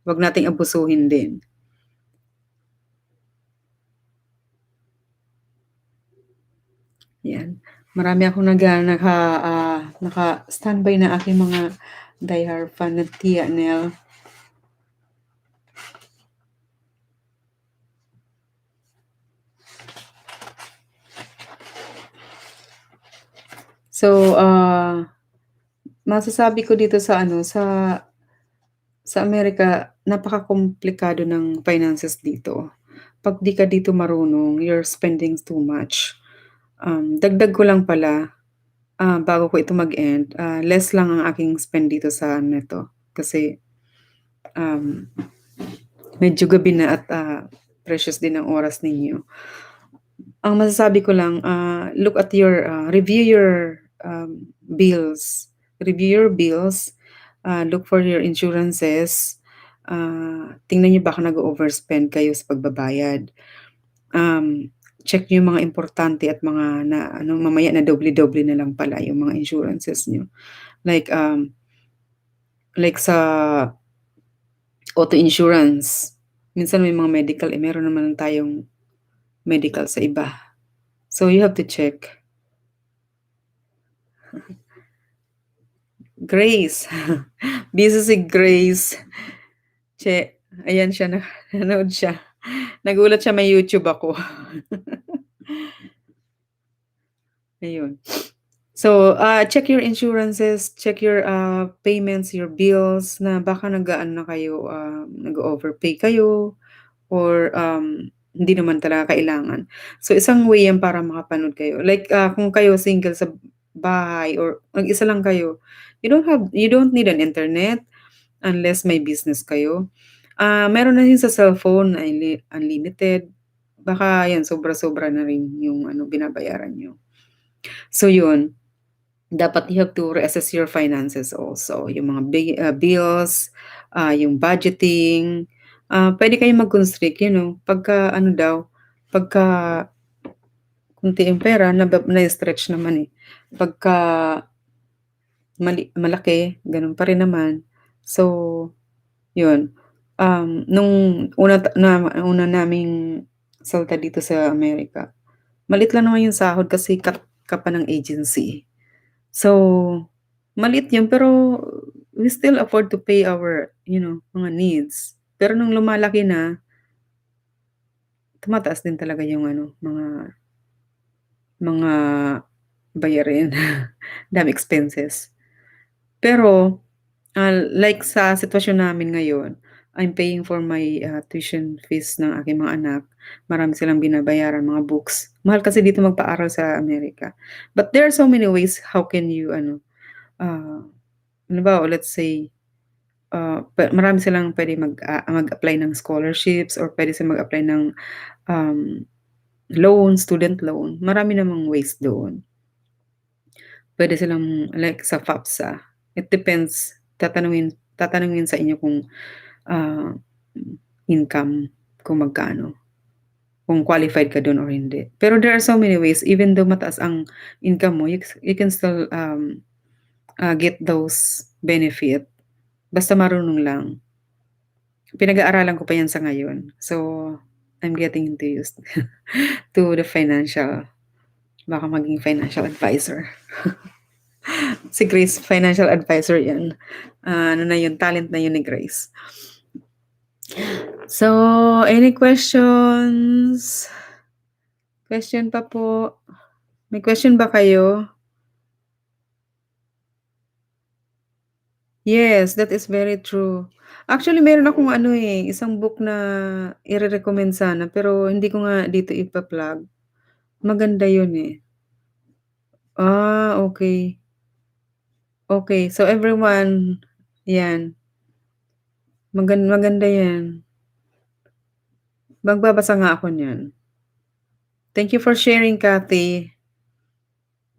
Huwag nating abusuhin din. Yan. Marami akong naka-standby na aking mga diehard fan na Tiya Nel. So, masasabi ko dito sa Amerika, napaka-komplikado ng finances dito. 'Pag di ka dito marunong, you're spending too much. Dagdag ko lang pala, bago ko ito mag-end, less lang ang aking spend dito sa neto kasi, um, medyo gabi na at, precious din ang oras ninyo. Ang masasabi ko lang, review your, bills. Review your bills, look for your insurances, tingnan niyo baka nag-o-overspend kayo sa pagbabayad. Check niyo yung mga importante at mga na ano, mamaya na doble-doble na lang pala yung mga insurances niyo. Like sa auto insurance, minsan may mga medical, meron naman tayong medical sa iba. So, you have to check. Grace. Busy si Grace. Ayan siya, nanood siya. Nagulat siya may YouTube ako. Ayun. So, check your insurances, check your payments, your bills na baka nag-aano na kayo, nag-overpay kayo or hindi naman talaga kailangan. So, isang way yan para makapanood kayo. Like, kung kayo single sa bahay or mag-isa lang kayo, you don't need an internet unless may business kayo. Meron na din sa cellphone na unlimited. Baka yan, sobra-sobra na rin yung binabayaran nyo. So, yun. Dapat you have to reassess your finances also. Yung mga bills, yung budgeting. Pwede kayong mag-constrict, pagka konti yung pera, na-stretch naman eh. Pagka malaki, ganun pa rin naman. So, yun. Nung una naming salta dito sa Amerika, malit lang naman yung sahod kasi cut ka pa ng agency. So, maliit yun pero we still afford to pay our, mga needs. Pero nung lumalaki na, tumataas din talaga yung mga bayarin, dami expenses. Pero, like sa sitwasyon namin ngayon, I'm paying for my tuition fees ng aking mga anak. Marami silang binabayaran, mga books. Mahal kasi dito magpaaral sa Amerika. But there are so many ways how can you, let's say, marami silang pwede mag-apply ng scholarships or pwede silang mag-apply ng loan, student loan. Marami namang ways doon. Pwede silang like sa FAFSA. It depends. Tatanungin sa inyo kung income, kung magkano. Kung qualified ka doon or hindi. Pero there are so many ways. Even though mataas ang income mo, you can still get those benefit. Basta marunong lang. Pinag-aaralan ko pa yan sa ngayon. So, I'm getting used to the financial. Baka maging financial advisor. Si Grace, financial advisor yan. Na yun, talent na yun ni Grace. So, any questions? Question pa po? May question ba kayo? Yes, that is very true. Actually, meron akong ano, eh, isang book na ire-recommend sana pero hindi ko nga dito ipa-plug. Maganda yun, eh. Ah, okey. Okey. So, everyone 'yan, maganda 'yan. Magbabasa nga ako niyan. Thank you for sharing, Kathy.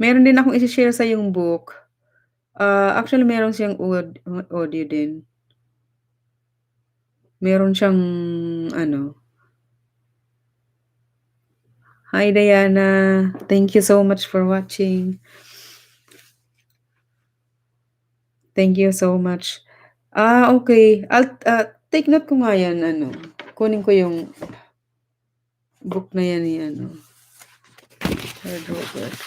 Meron din akong ise-share sa yung book. Actually meron siyang audio din. Meron siyang ano. Hi, Diana. Thank you so much for watching. Thank you so much. Okey. Take note ko nga 'yan ano, kunin ko yung book na 'yan ni ano, Lord Robert.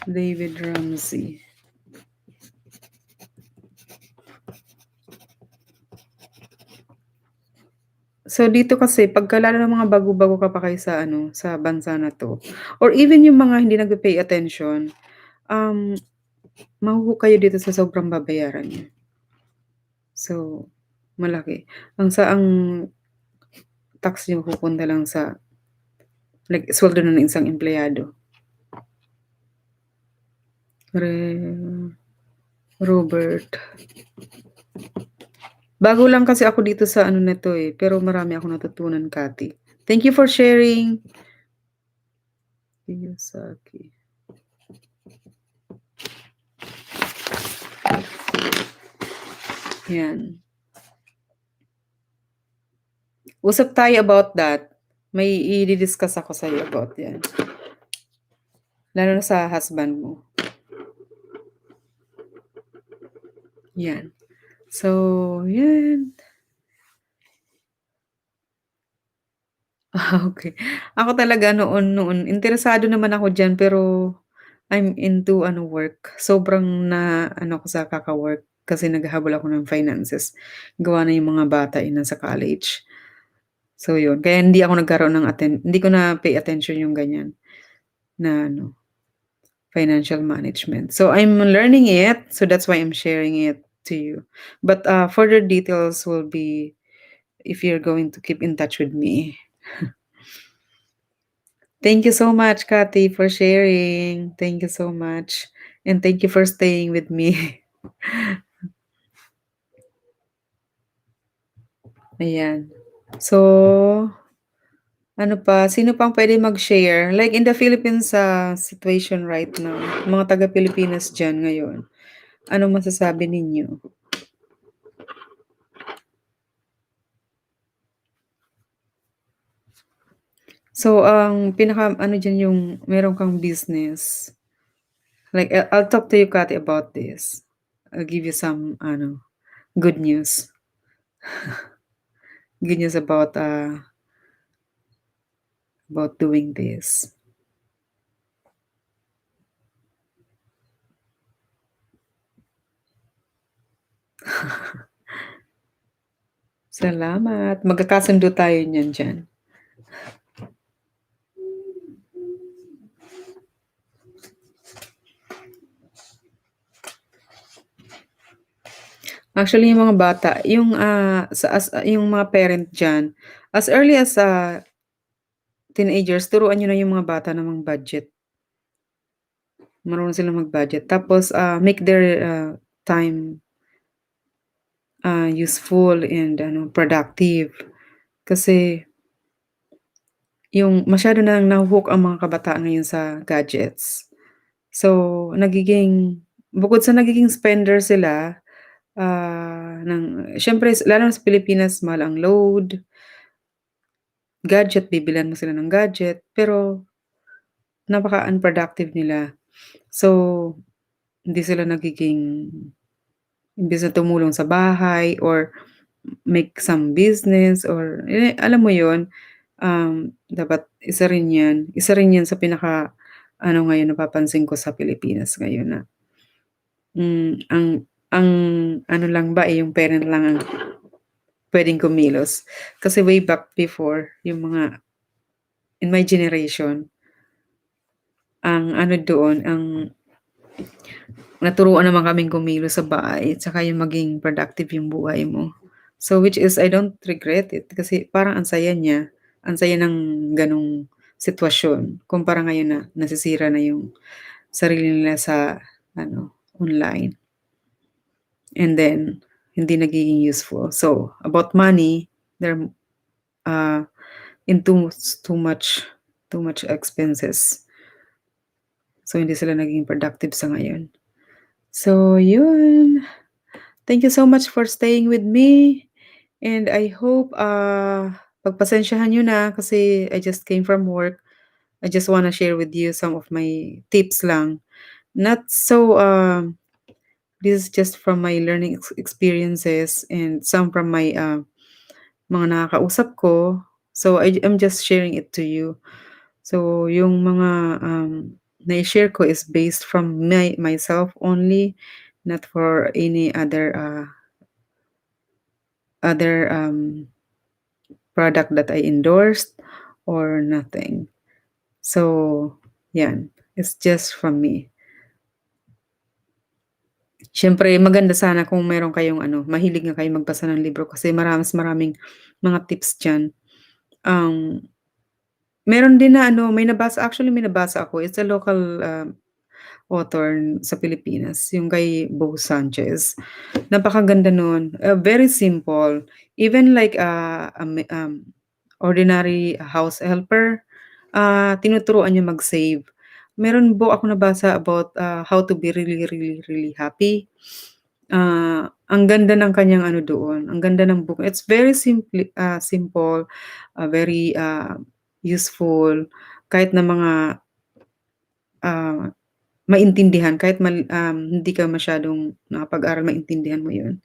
David Ramsey. So, dito kasi pagka lalo na mga bago-bago ka pa kayo sa ano, sa bansa na 'to or even yung mga hindi nagpe-pay attention, um, kayo dito sa sobrang babayaran niyo. So, malaki. Ang tax niyo pupunta lang sa like sweldo na ng isang empleyado. Robert. Bago lang kasi ako dito sa ano na 'to, eh, pero marami akong natutunan, Kathy. Thank you for sharing. Kiyosaki. 'Yan. Usap tayo about that. May i-di-discuss ako sa'yo about 'yan. Lalo na sa husband mo. 'Yan. So, 'yan. Okey. Ako talaga noon interesado naman ako diyan pero I'm into ano work. Sobrang na ano ako sa kaka-work kasi naghahabol ako ng finances. Gawa na yung mga bata ay nasa college. So yun, kaya hindi ako nagkaroon ng hindi ko na pay attention yung ganyan na ano, financial management. So I'm learning it, so that's why I'm sharing it to you. But, further details will be if you're going to keep in touch with me. Thank you so much, Kathy, for sharing. Thank you so much, and thank you for staying with me. Ayan. So, ano pa, sino pang puwedeng mag-share? Like in the Philippines, situation right now, mga taga-Pilipinas diyan ngayon, anong masasabi ninyo? So, ang pinaka-ano diyan yung meron kang business. Like, I'll talk to you, Kathy, about this. I'll give you some ano, good news. Good news about doing this. Salamat. Magkakasundo tayo niyan diyan. Actually, yung mga bata, yung, yung mga parent diyan, as early as, teenagers, turuan niyo na yung mga bata na mag-budget. Marunong silang mag-budget tapos, make their, time, useful and ano, productive. Kasi yung masyado ng naho-hook ang mga kabataan ngayon sa gadgets. So, bukod sa nagiging spender sila, ng siyempre lalo na sa Pilipinas mahal ang load, gadget, bibilhan mo sila ng gadget, pero napaka-unproductive nila. So, hindi sila nagiging imbes na tumulong sa bahay or make some business or alam mo yon, dapat isa rin 'yan sa pinaka-ano ngayon napapansin ko sa Pilipinas ngayon na, ang ano lang ba, eh, yung parent lang ang puwedeng kumilos. Kasi way back before, yung mga in my generation, ang ano doon, ang naturuan naman kaming kumilos sa bahay at saka yung maging productive yung buhay mo. So, which is I don't regret it kasi parang ang saya ng gano'ng sitwasyon kumpara ngayon na nasisira na yung sarili nila sa ano, online and then hindi nagiging useful. So, about money, they're, uh, into too much expenses. So, hindi sila naging productive sa ngayon. So, yun. Thank you so much for staying with me and I hope, pagpasensyahan niyo na kasi I just came from work. I just wanna share with you some of my tips lang. Not so, this is just from my learning experiences and some from my, mga nakakausap ko. So, I'm just sharing it to you. So, yung mga, nai-share ko is based from myself only, not for any other, product that I endorsed or nothing. So, 'yan, it's just from me. Siyempre maganda sana kung meron kayong ano, mahilig nga kayong magbasa ng libro kasi maraming mga tips diyan. Um, Meron din na ano, may nabasa ako, it's a local, author sa Pilipinas, yung kay Bo Sanchez. Napakaganda nun, very simple. Even like, ordinary house helper, tinuturuan niya mag-save. Meron po ako nabasa about, how to be really, really, really happy. Ang ganda ng kanyang ano doon, ang ganda ng book. It's very simple, very, useful kahit na mga, ah, maintindihan kahit hindi ka masyadong nakapag-aral maintindihan mo 'yun.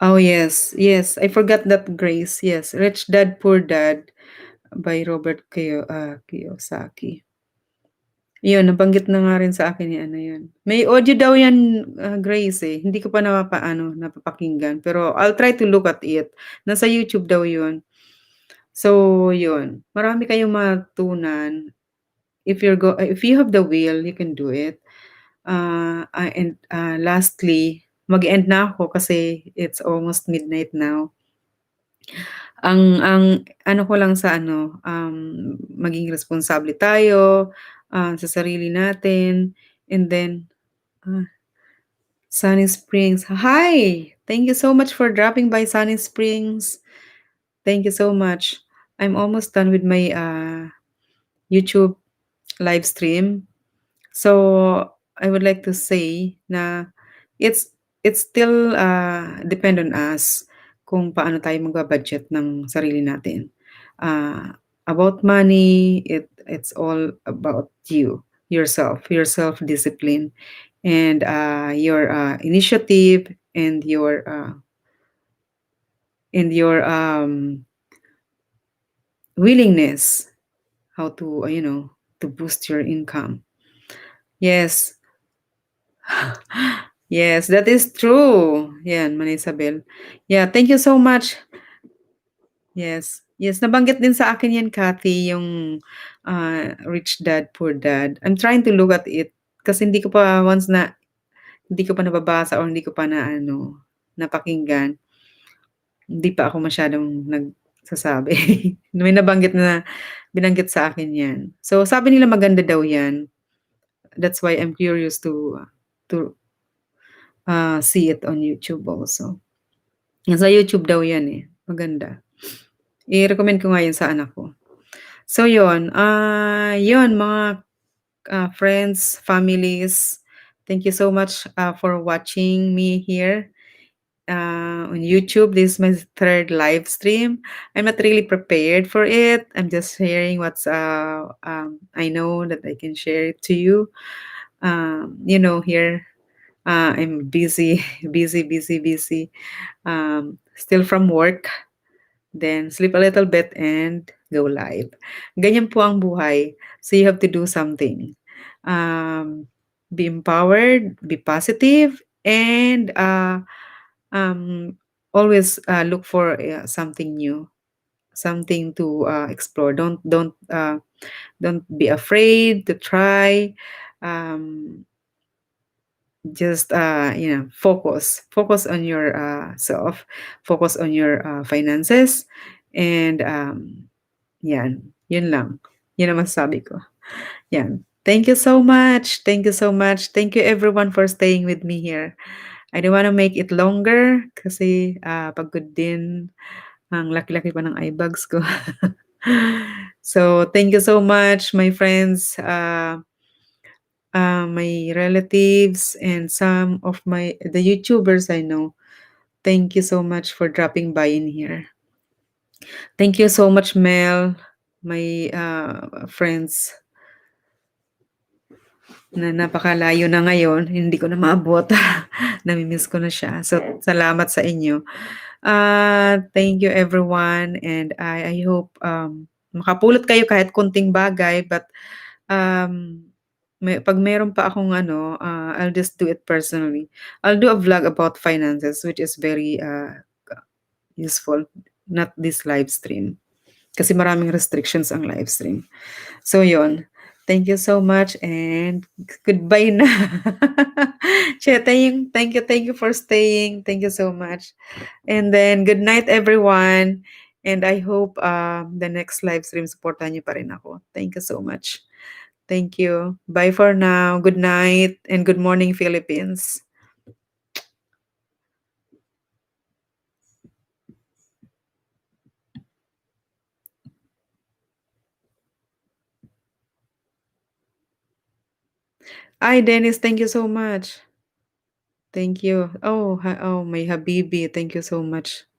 Oh, yes, yes, I forgot that, Grace, yes, Rich Dad Poor Dad by Robert Kiyosaki. 'Yun, nabanggit na nga rin sa akin ni ano 'yun. May audio daw 'yan, Grace, eh, hindi ko pa napapakinggan, pero I'll try to look at it. Nasa YouTube daw 'yun. So 'yun, marami kayong matutunan if you have the will, you can do it. And, lastly, mag-e-end na ako kasi it's almost midnight now. Ang ano ko lang sa ano, maging responsable tayo, sa sarili natin and then, ah, Sunny Springs. Hi! Thank you so much for dropping by Sunny Springs. Thank you so much. I'm almost done with my, YouTube live stream. So, I would like to say na it's it's still, depend on us kung paano tayo magba-budget ng sarili natin. About money, it's all about your self-discipline, and, your, initiative and your, willingness how to, to boost your income. Yes. Yes, that is true. Yan, Manisabel. Yeah, thank you so much. Yes. Yes, nabanggit din sa akin yan, Kathy, yung, Rich Dad, Poor Dad. I'm trying to look at it kasi hindi ko pa nababasa or hindi ko pa na ano, napakinggan. Hindi pa ako masyadong nagsasabi. May binanggit sa akin yan. So, sabi nila maganda daw yan. That's why I'm curious to see it on YouTube also. Nasa YouTube daw 'yan, eh, maganda. I-recommend ko nga 'yun sa anak ko. So 'yun mga, friends, families, thank you so much, for watching me here, on YouTube. This is my third live stream. I'm not really prepared for it. I'm just sharing what's, I know that I can share it to you. Here, I'm busy, busy, busy, busy. Still from work, then sleep a little bit and go live. Ganyan po ang buhay. So you have to do something. Be empowered, be positive, and, always look for something new, something to explore. Don't be afraid to try. Um, just focus on your self, focus on your finances, and yun lang. Yun ang masasabi ko. Yan. Thank you so much. Thank you so much. Thank you everyone for staying with me here. I don't wanna make it longer kasi pagod din. Ang laki-laki pa ng eye bags ko. So, thank you so much, my friends, my relatives, and some of the YouTubers I know. Thank you so much for dropping by in here. Thank you so much, Mel, my friends na napakalayo na ngayon. Hindi ko na maabot. Namimiss ko na siya. So, salamat sa inyo. Thank you everyone, and I hope makapulot kayo kahit konting bagay, but pag meron pa akong I'll just do it personally. I'll do a vlog about finances, which is very useful, not this live stream. Kasi maraming restrictions ang live stream. So yon. Thank you so much and goodbye na. Che, thank you for staying. Thank you so much. And then good night everyone. And I hope the next live stream supportan niyo pa rin ako. Thank you so much. Thank you. Bye for now. Good night and good morning Philippines. Hi Dennis, thank you so much. Thank you. Oh, my Habibi, thank you so much.